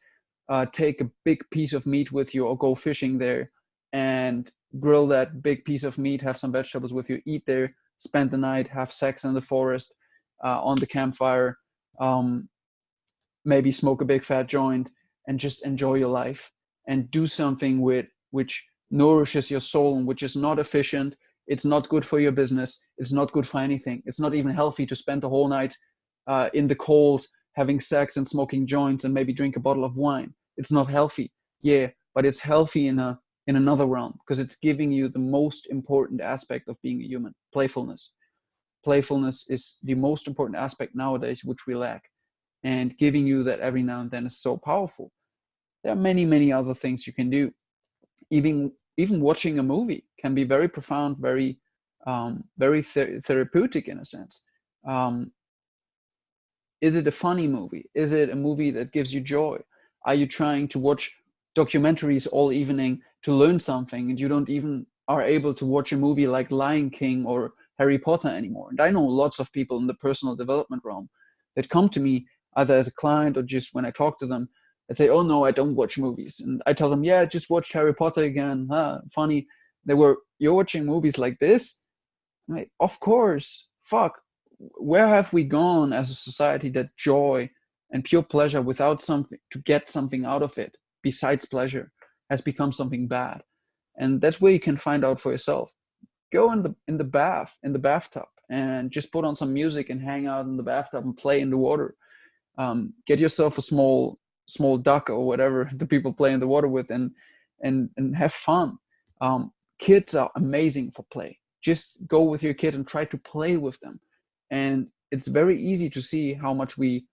take a big piece of meat with you or go fishing there and grill that big piece of meat, have some vegetables with you, eat there, spend the night, have sex in the forest, on the campfire, maybe smoke a big fat joint and just enjoy your life and do something which nourishes your soul and which is not efficient. It's not good for your business. It's not good for anything. It's not even healthy to spend the whole night in the cold having sex and smoking joints and maybe drink a bottle of wine. It's not healthy. Yeah, but it's healthy in another realm because it's giving you the most important aspect of being a human: playfulness. Playfulness is the most important aspect nowadays, which we lack. And giving you that every now and then is so powerful. There are many, many other things you can do. Even watching a movie can be very profound, very therapeutic in a sense. Is it a funny movie? Is it a movie that gives you joy? Are you trying to watch documentaries all evening to learn something and you don't even are able to watch a movie like Lion King or Harry Potter anymore? And I know lots of people in the personal development realm that come to me either as a client or just when I talk to them and say, oh no, I don't watch movies. And I tell them, yeah, I just watched Harry Potter again. Funny. You're watching movies like this? I'm like, of course, fuck. Where have we gone as a society that joy and pure pleasure without something to get something out of it besides pleasure has become something bad? And that's where you can find out for yourself. Go in the bathtub and just put on some music and hang out in the bathtub and play in the water. Get yourself a small duck or whatever the people play in the water with, and have fun. Kids are amazing for play. Just go with your kid and try to play with them. And it's very easy to see how much we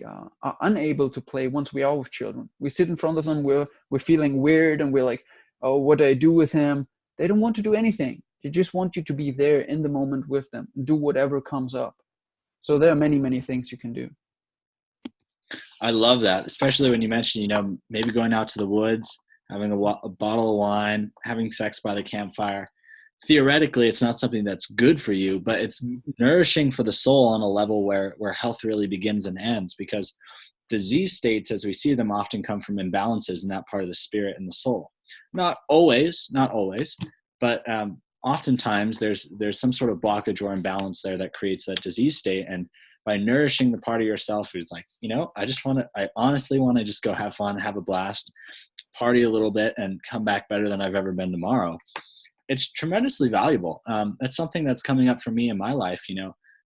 are unable to play once we are with children. We sit in front of them, we're feeling weird, and we're like, oh, what do I do with him? They don't want to do anything. They just want you to be there in the moment with them, do whatever comes up. So there are many, many things you can do. I love that, especially when you mentioned, maybe going out to the woods, having a bottle of wine, having sex by the campfire. Theoretically, it's not something that's good for you, but it's nourishing for the soul on a level where health really begins and ends, because disease states, as we see them, often come from imbalances in that part of the spirit and the soul. Not always, but oftentimes there's some sort of blockage or imbalance there that creates that disease state. And by nourishing the part of yourself who's like, I honestly want to just go have fun, have a blast, party a little bit, and come back better than I've ever been tomorrow. It's tremendously valuable. It's something that's coming up for me in my life.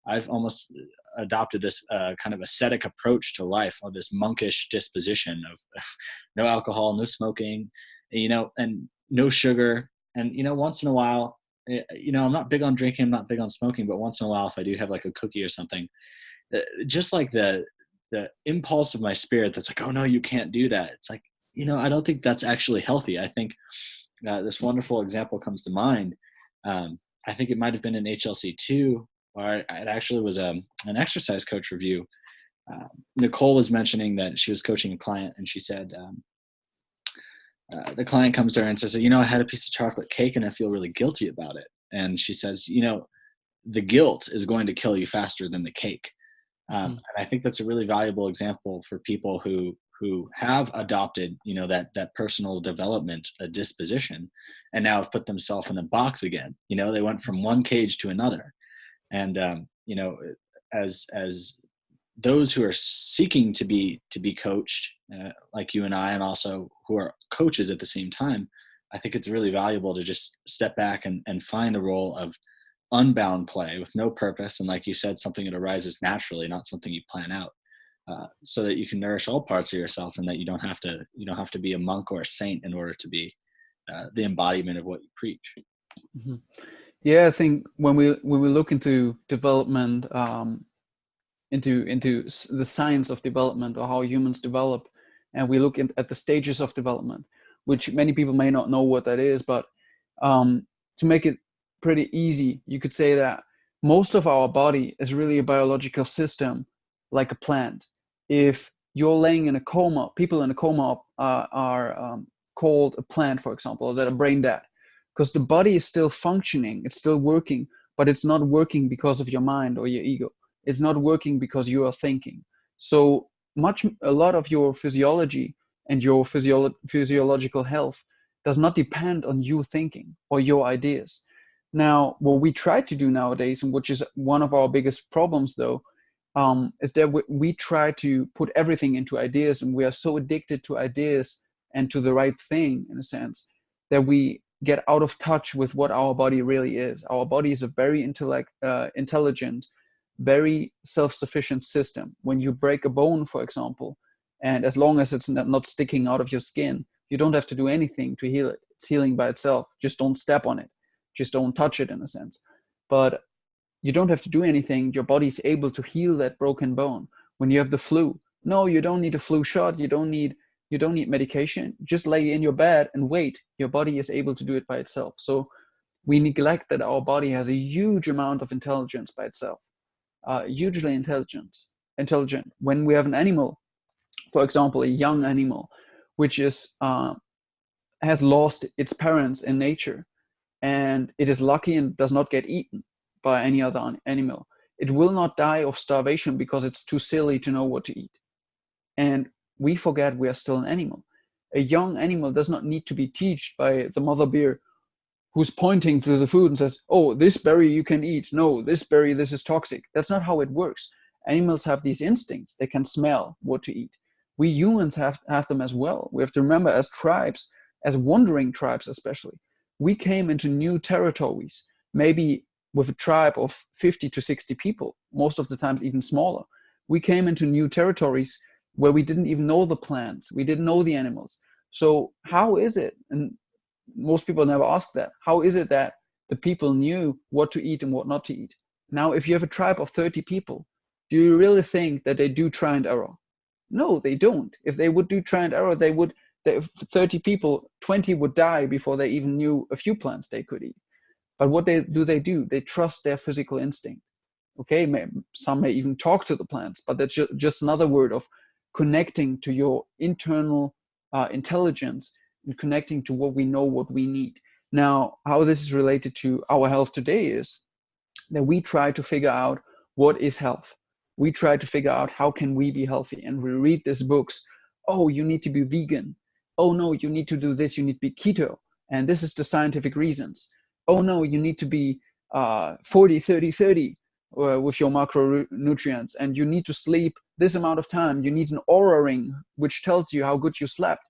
I've almost adopted this kind of ascetic approach to life, of this monkish disposition of no alcohol, no smoking, and no sugar. And, once in a while, I'm not big on drinking, I'm not big on smoking, but once in a while, if I do have like a cookie or something, just like the impulse of my spirit that's like, oh no, you can't do that. It's like, I don't think that's actually healthy. I think this wonderful example comes to mind. I think it might have been in HLC2, or it actually was an exercise coach review. Nicole was mentioning that she was coaching a client, and she said, the client comes to her and says, I had a piece of chocolate cake and I feel really guilty about it. And she says, the guilt is going to kill you faster than the cake. And I think that's a really valuable example for people who have adopted, that personal development disposition, and now have put themselves in a box again. They went from one cage to another, and as those who are seeking to be coached, like you and I, and also who are coaches at the same time, I think it's really valuable to just step back and find the role of unbound play with no purpose, and like you said, something that arises naturally, not something you plan out, so that you can nourish all parts of yourself, and that you don't have to be a monk or a saint in order to be the embodiment of what you preach. Mm-hmm. Yeah, I think when we look into development, into the science of development, or how humans develop, and we look at the stages of development, which many people may not know what that is, but to make it pretty easy, you could say that most of our body is really a biological system, like a plant. If you're laying in a coma, people in a coma are called a plant, for example, or that are brain dead, because the body is still functioning, it's still working, but it's not working because of your mind or your ego. It's not working because you are thinking. So a lot of your physiology and your physiological health does not depend on you thinking or your ideas. Now, what we try to do nowadays, and which is one of our biggest problems though, is that we try to put everything into ideas, and we are so addicted to ideas and to the right thing, in a sense, that we get out of touch with what our body really is. Our body is a very intelligent, very self-sufficient system. When you break a bone, for example, and as long as it's not sticking out of your skin, you don't have to do anything to heal it. It's healing by itself. Just don't step on it. Just don't touch it, in a sense. But you don't have to do anything. Your body is able to heal that broken bone. When you have the flu, no, you don't need a flu shot. You don't need medication. Just lay in your bed and wait. Your body is able to do it by itself. So we neglect that our body has a huge amount of intelligence by itself. Hugely intelligent. When we have an animal, for example, a young animal, which has lost its parents in nature, and it is lucky and does not get eaten by any other animal, it will not die of starvation because it's too silly to know what to eat. And we forget we are still an animal. A young animal does not need to be taught by the mother bear, who's pointing to the food and says, oh, this berry you can eat. No, this berry, this is toxic. That's not how it works. Animals have these instincts. They can smell what to eat. We humans have them as well. We have to remember, as tribes, as wandering tribes especially, we came into new territories, maybe with a tribe of 50 to 60 people, most of the times even smaller. We came into new territories where we didn't even know the plants. We didn't know the animals. So how is it, and most people never ask that, how is it that the people knew what to eat and what not to eat? Now, if you have a tribe of 30 people, do you really think that they do try and error? No, they don't. If they would do try and error, 30 people, 20 would die before they even knew a few plants they could eat. But what they do? They trust their physical instinct. Okay, some may even talk to the plants, but that's just another word of connecting to your internal intelligence, and connecting to what we know, what we need. Now, how this is related to our health today is that we try to figure out what is health. We try to figure out how can we be healthy, and we read these books. Oh, you need to be vegan. Oh no, you need to do this. You need to be keto, and this is the scientific reasons. Oh no, you need to be 40, 30, 30 with your macronutrients, and you need to sleep this amount of time. You need an Aura ring, which tells you how good you slept.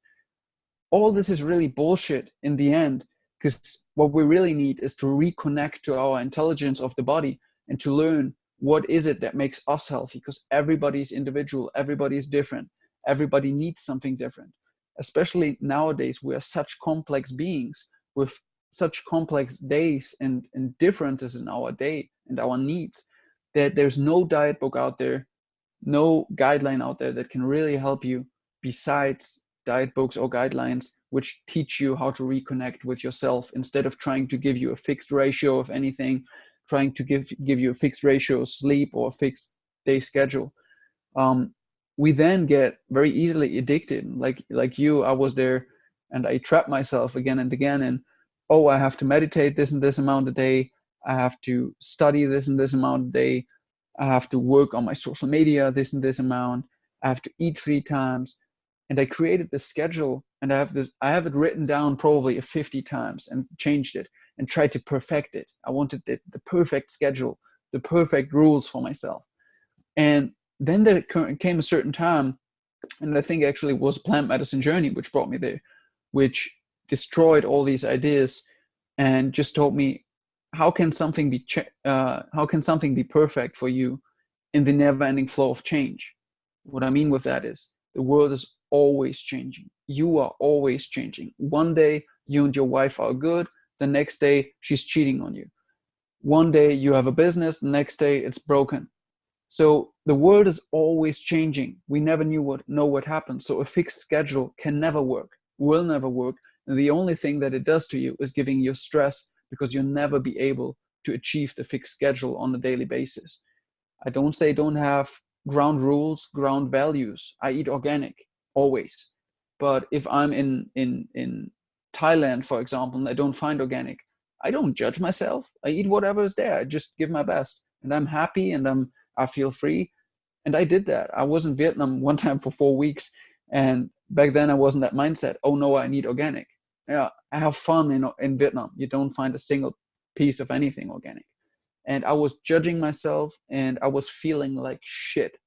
All this is really bullshit in the end, because what we really need is to reconnect to our intelligence of the body and to learn what is it that makes us healthy, because everybody's individual, everybody's different, everybody needs something different. Especially nowadays, we are such complex beings with such complex days and differences in our day and our needs, that there's no diet book out there, no guideline out there that can really help you besides diet books or guidelines which teach you how to reconnect with yourself, instead of trying to give you a fixed ratio of anything, trying to give you a fixed ratio of sleep or a fixed day schedule. We then get very easily addicted. Like you, I was there, and I trapped myself again and again in, oh, I have to meditate this and this amount a day, I have to study this and this amount a day, I have to work on my social media, this and this amount. I have to eat 3 times. And I created this schedule, and I have it written down probably 50 times and changed it and tried to perfect it. I wanted the perfect schedule, the perfect rules for myself. And then there came a certain time, and I think actually it was plant medicine journey which brought me there, which destroyed all these ideas and just told me, how can something be how can something be perfect for you in the never-ending flow of change? What I mean with that is the world is always changing. You are always changing. One day you and your wife are good, the next day she's cheating on you. One day you have a business, the next day it's broken. So the world is always changing. We never know what happens. So a fixed schedule can never work, will never work. And the only thing that it does to you is giving you stress, because you'll never be able to achieve the fixed schedule on a daily basis. I don't say don't have ground rules, ground values. I eat organic always. But if I'm in Thailand, for example, and I don't find organic, I don't judge myself. I eat whatever is there. I just give my best, and I'm happy, and I feel free. And I did that. I was in Vietnam one time for 4 weeks, and back then I wasn't that mindset. Oh no, I need organic. Yeah, I have fun in Vietnam. You don't find a single piece of anything organic. And I was judging myself, and I was feeling like shit.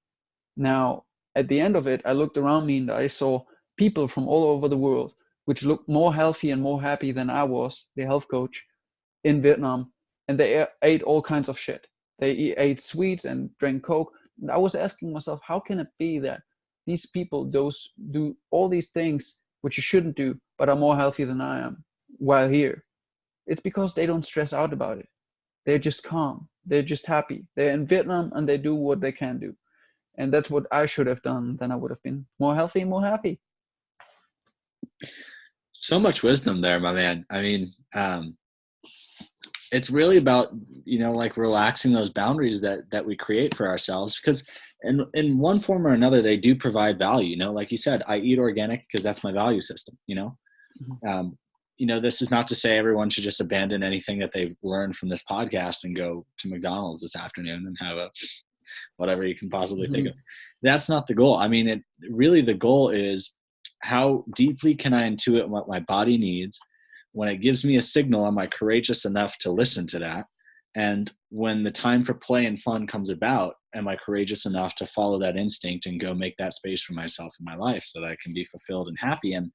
Now, at the end of it, I looked around me and I saw people from all over the world, which looked more healthy and more happy than I was, the health coach, in Vietnam. And they ate all kinds of shit. They ate sweets and drank Coke. And I was asking myself, how can it be that these people do all these things which you shouldn't do, but are more healthy than I am while here? It's because they don't stress out about it. They're just calm. They're just happy. They're in Vietnam and they do what they can do. And that's what I should have done. Then I would have been more healthy, more happy. So much wisdom there, my man. I mean, it's really about, like relaxing those boundaries that we create for ourselves, because in one form or another, they do provide value. Like you said, I eat organic because that's my value system. This is not to say everyone should just abandon anything that they've learned from this podcast and go to McDonald's this afternoon and have a whatever you can possibly think of. That's not the goal. I mean, really the goal is, how deeply can I intuit what my body needs? When it gives me a signal, am I courageous enough to listen to that? And when the time for play and fun comes about, am I courageous enough to follow that instinct and go make that space for myself in my life so that I can be fulfilled and happy? And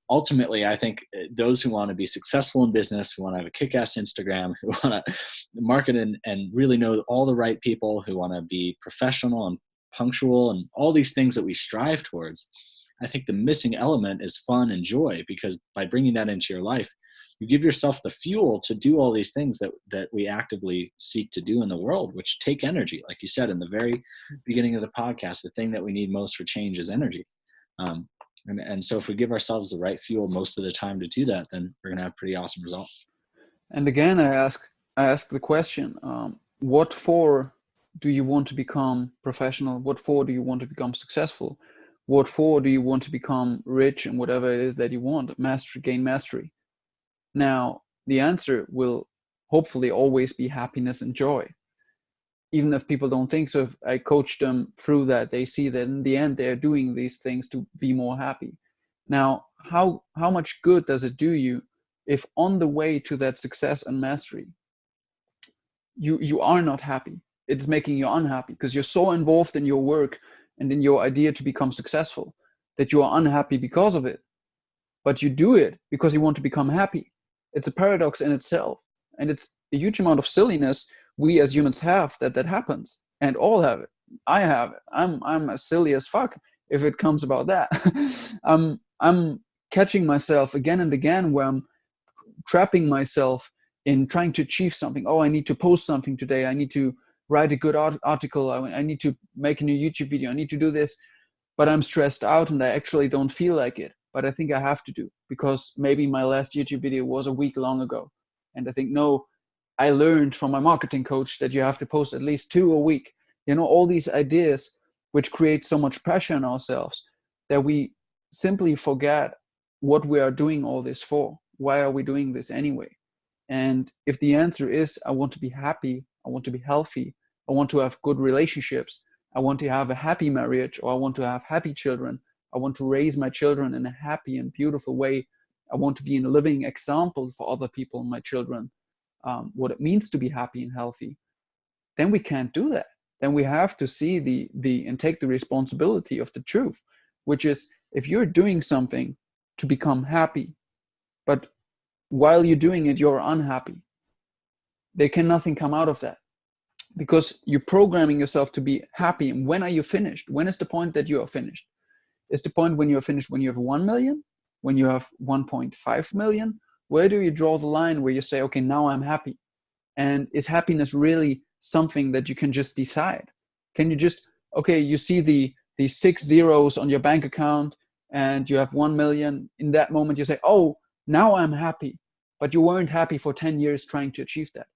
ultimately, I think those who want to be successful in business, who want to have a kick-ass Instagram, who want to market and really know all the right people, who want to be professional and punctual and all these things that we strive towards, I think the missing element is fun and joy, because by bringing that into your life, you give yourself the fuel to do all these things that we actively seek to do in the world, which take energy. Like you said in the very beginning of the podcast, the thing that we need most for change is energy. And so if we give ourselves the right fuel most of the time to do that, then we're going to have pretty awesome results. And again, I ask the question, what for do you want to become professional? What for do you want to become successful? What for do you want to become rich and whatever it is that you want, gain mastery? Now, the answer will hopefully always be happiness and joy. Even if people don't think so, if I coach them through that, they see that in the end, they're doing these things to be more happy. Now, how much good does it do you if on the way to that success and mastery, you are not happy? It's making you unhappy because you're so involved in your work and in your idea to become successful that you are unhappy because of it. But you do it because you want to become happy. It's a paradox in itself. And it's a huge amount of silliness we as humans have that happens, and all have it. I have it. I'm as silly as fuck if it comes about that. I'm catching myself again and again where I'm trapping myself in trying to achieve something. Oh, I need to post something today. I need to write a good article. I need to make a new YouTube video. I need to do this, but I'm stressed out and I actually don't feel like it. But I think I have to do, because maybe my last YouTube video was a week long ago. And I think, no, I learned from my marketing coach that you have to post at least 2 a week. All these ideas which create so much pressure on ourselves that we simply forget what we are doing all this for. Why are we doing this anyway? And if the answer is, I want to be happy, I want to be healthy, I want to have good relationships. I want to have a happy marriage, or I want to have happy children. I want to raise my children in a happy and beautiful way. I want to be a living example for other people, my children, what it means to be happy and healthy. Then we can't do that. Then we have to see the and take the responsibility of the truth, which is, if you're doing something to become happy, but while you're doing it, you're unhappy, there can nothing come out of that, because you're programming yourself to be happy. And when are you finished? When is the point that you are finished? Is the point when you're finished when you have 1 million? When you have 1.5 million? Where do you draw the line where you say, okay, now I'm happy? And is happiness really something that you can just decide? Can you just, okay, you see the 6 zeros on your bank account and you have 1 million. In that moment, you say, oh, now I'm happy. But you weren't happy for 10 years trying to achieve that.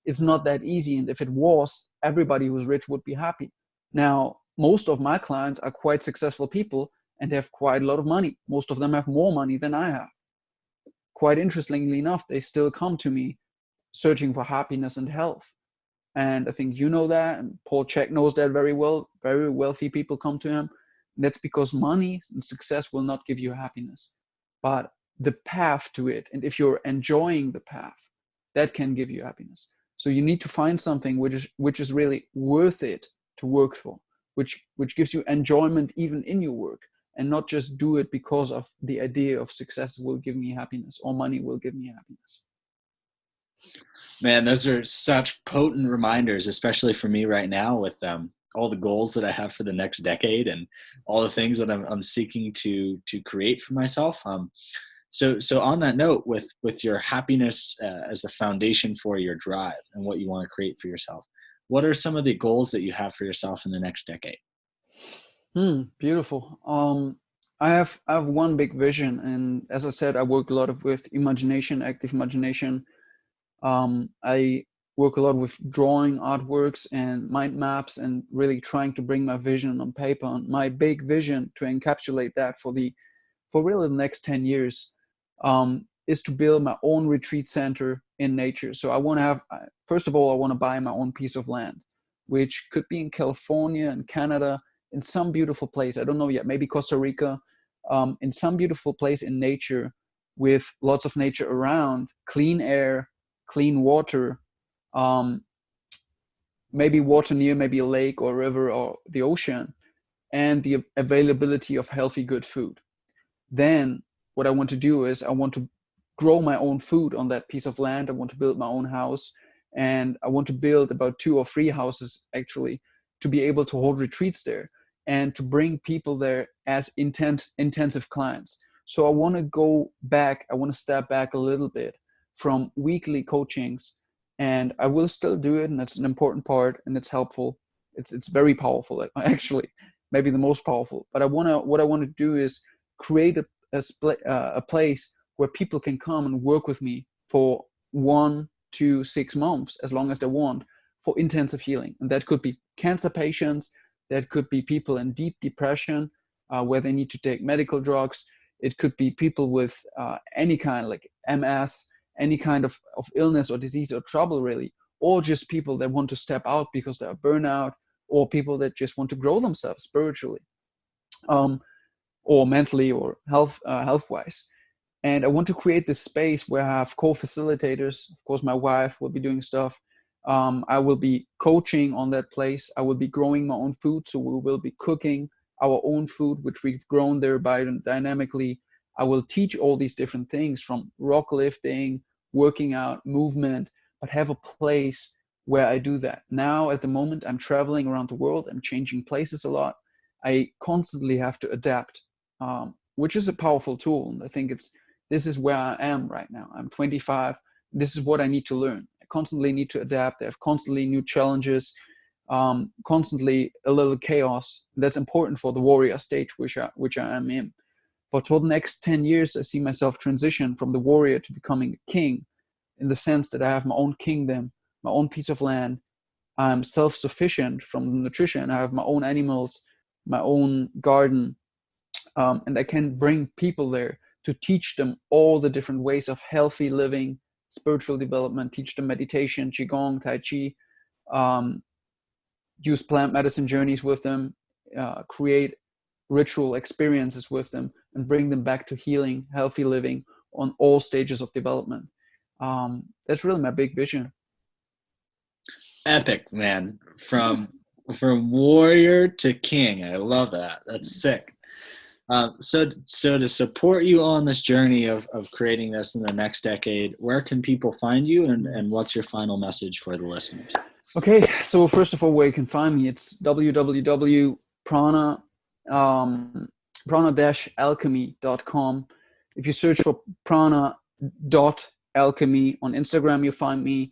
It's not that easy. And if it was, everybody who's rich would be happy. Now, most of my clients are quite successful people and they have quite a lot of money. Most of them have more money than I have. Quite interestingly enough, they still come to me searching for happiness and health. And I think you know that, and Paul Chek knows that very well. Very wealthy people come to him. And that's because money and success will not give you happiness, but the path to it. And if you're enjoying the path, that can give you happiness. So you need to find something which is really worth it to work for, which gives you enjoyment even in your work, and not just do it because of the idea of success will give me happiness or money will give me happiness. Man, those are such potent reminders, especially for me right now with all the goals that I have for the next decade and all the things that I'm seeking to create for myself. So on that note, with your happiness as the foundation for your drive and what you want to create for yourself, what are some of the goals that you have for yourself in the next decade? Beautiful. I have one big vision, and as I said, I work a lot with imagination, active imagination. I work a lot with drawing artworks and mind maps, and really trying to bring my vision on paper. And my big vision to encapsulate that for really the next 10 years is to build my own retreat center in nature. So I want to have, first of all, I want to buy my own piece of land, which could be in California and Canada, in some beautiful place. I don't know yet, maybe Costa Rica, in some beautiful place in nature with lots of nature around, clean air, clean water, maybe water near, maybe a lake or a river or the ocean, and the availability of healthy, good food. Then what I want to do is I want to grow my own food on that piece of land. I want to build my own house, and I want to build about 2 or 3 houses actually, to be able to hold retreats there and to bring people there as intensive clients. So I want to go back, I want to step back a little bit from weekly coachings, and I will still do it, and that's an important part, and it's helpful. It's very powerful, actually, maybe the most powerful. But what I want to do is create a place where people can come and work with me for 1 to 6 months, as long as they want, for intensive healing. And that could be cancer patients, that could be people in deep depression, where they need to take medical drugs. It could be people with any kind, like MS, any kind of illness or disease or trouble, really, or just people that want to step out because they are burnout, or people that just want to grow themselves spiritually, or mentally, or health-wise. And I want to create this space where I have co-facilitators. Of course, my wife will be doing stuff. I will be coaching on that place. I will be growing my own food. So we will be cooking our own food, which we've grown there biodynamically. I will teach all these different things, from rock lifting, working out, movement, but have a place where I do that. Now, at the moment, I'm traveling around the world. I'm changing places a lot. I constantly have to adapt, which is a powerful tool. And I think this is where I am right now. I'm 25. This is what I need to learn. I constantly need to adapt. I have constantly new challenges, constantly a little chaos. That's important for the warrior stage, which I am in. But for the next 10 years, I see myself transition from the warrior to becoming a king, in the sense that I have my own kingdom, my own piece of land. I'm self-sufficient from the nutrition. I have my own animals, my own garden, and I can bring people there to teach them all the different ways of healthy living, spiritual development, teach them meditation, qigong, tai chi, use plant medicine journeys with them, create ritual experiences with them, and bring them back to healing, healthy living on all stages of development. That's really my big vision. Epic, man. From warrior to king. I love that. That's sick. So to support you on this journey of creating this in the next decade, where can people find you, and what's your final message for the listeners? Okay, so first of all, where you can find me, it's www.prana, prana-alchemy.com. If you search for prana.alchemy on Instagram, you'll find me.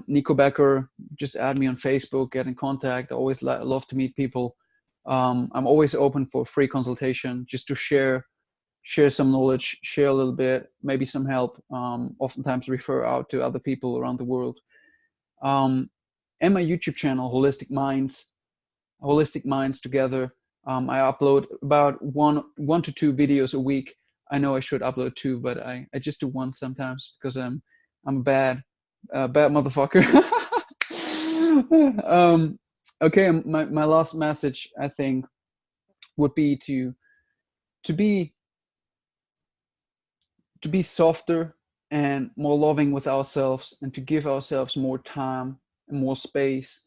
Nico Becker, just add me on Facebook, get in contact. I always love to meet people. I'm always open for free consultation, just to share some knowledge, share a little bit, maybe some help, oftentimes refer out to other people around the world. And my YouTube channel, Holistic Minds Together. I upload about one to two videos a week. I know I should upload two, but I just do one sometimes because I'm a bad motherfucker. Okay, my last message, I think, would be to be softer and more loving with ourselves, and to give ourselves more time and more space,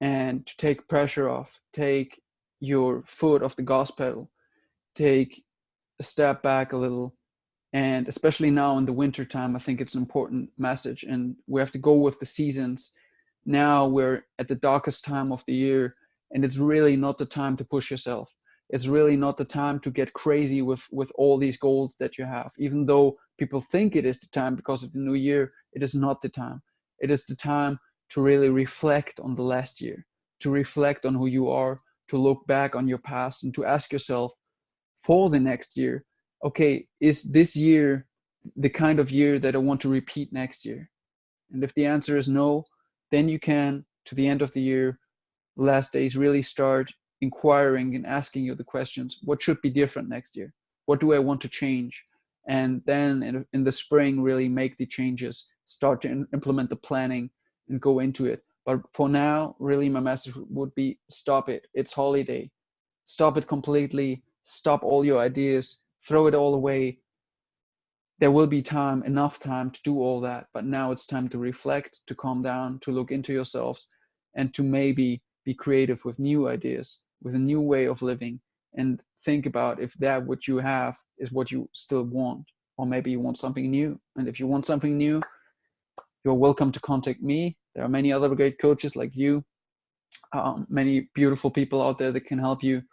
and to take pressure off, take your foot off the gas pedal, take a step back a little. And especially now in the winter time, I think it's an important message, and we have to go with the seasons. Now we're at the darkest time of the year, and it's really not the time to push yourself. It's really not the time to get crazy with all these goals that you have. Even though people think it is the time because of the new year, it is not the time. It is the time to really reflect on the last year, to reflect on who you are, to look back on your past, and to ask yourself for the next year, okay, is this year the kind of year that I want to repeat next year? And if the answer is no, then you can, to the end of the year, last days, really start inquiring and asking you the questions: what should be different next year? What do I want to change? And then in the spring, really make the changes, start to implement the planning and go into it. But for now, really my message would be: stop it. It's holiday. Stop it completely. Stop all your ideas. Throw it all away. There will be enough time to do all that. But now it's time to reflect, to calm down, to look into yourselves, and to maybe be creative with new ideas, with a new way of living, and think about if that what you have is what you still want, or maybe you want something new. And if you want something new, you're welcome to contact me. There are many other great coaches like you, many beautiful people out there that can help you.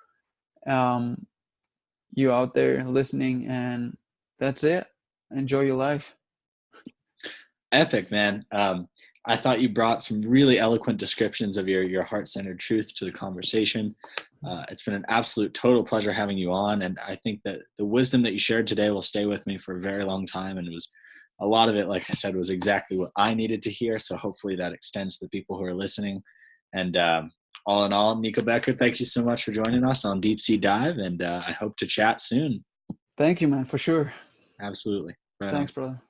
You out there listening, and that's it. Enjoy your life. Epic, man. I thought you brought some really eloquent descriptions of your heart-centered truth to the conversation. It's been an absolute total pleasure having you on, and I think that the wisdom that you shared today will stay with me for a very long time. And it was a lot of it, like I said, was exactly what I needed to hear. So hopefully that extends to the people who are listening. And all in all, Nico Becker, thank you so much for joining us on Deep Sea Dive, and I hope to chat soon. Thank you, man, for sure. Absolutely. Right Thanks, on. brother.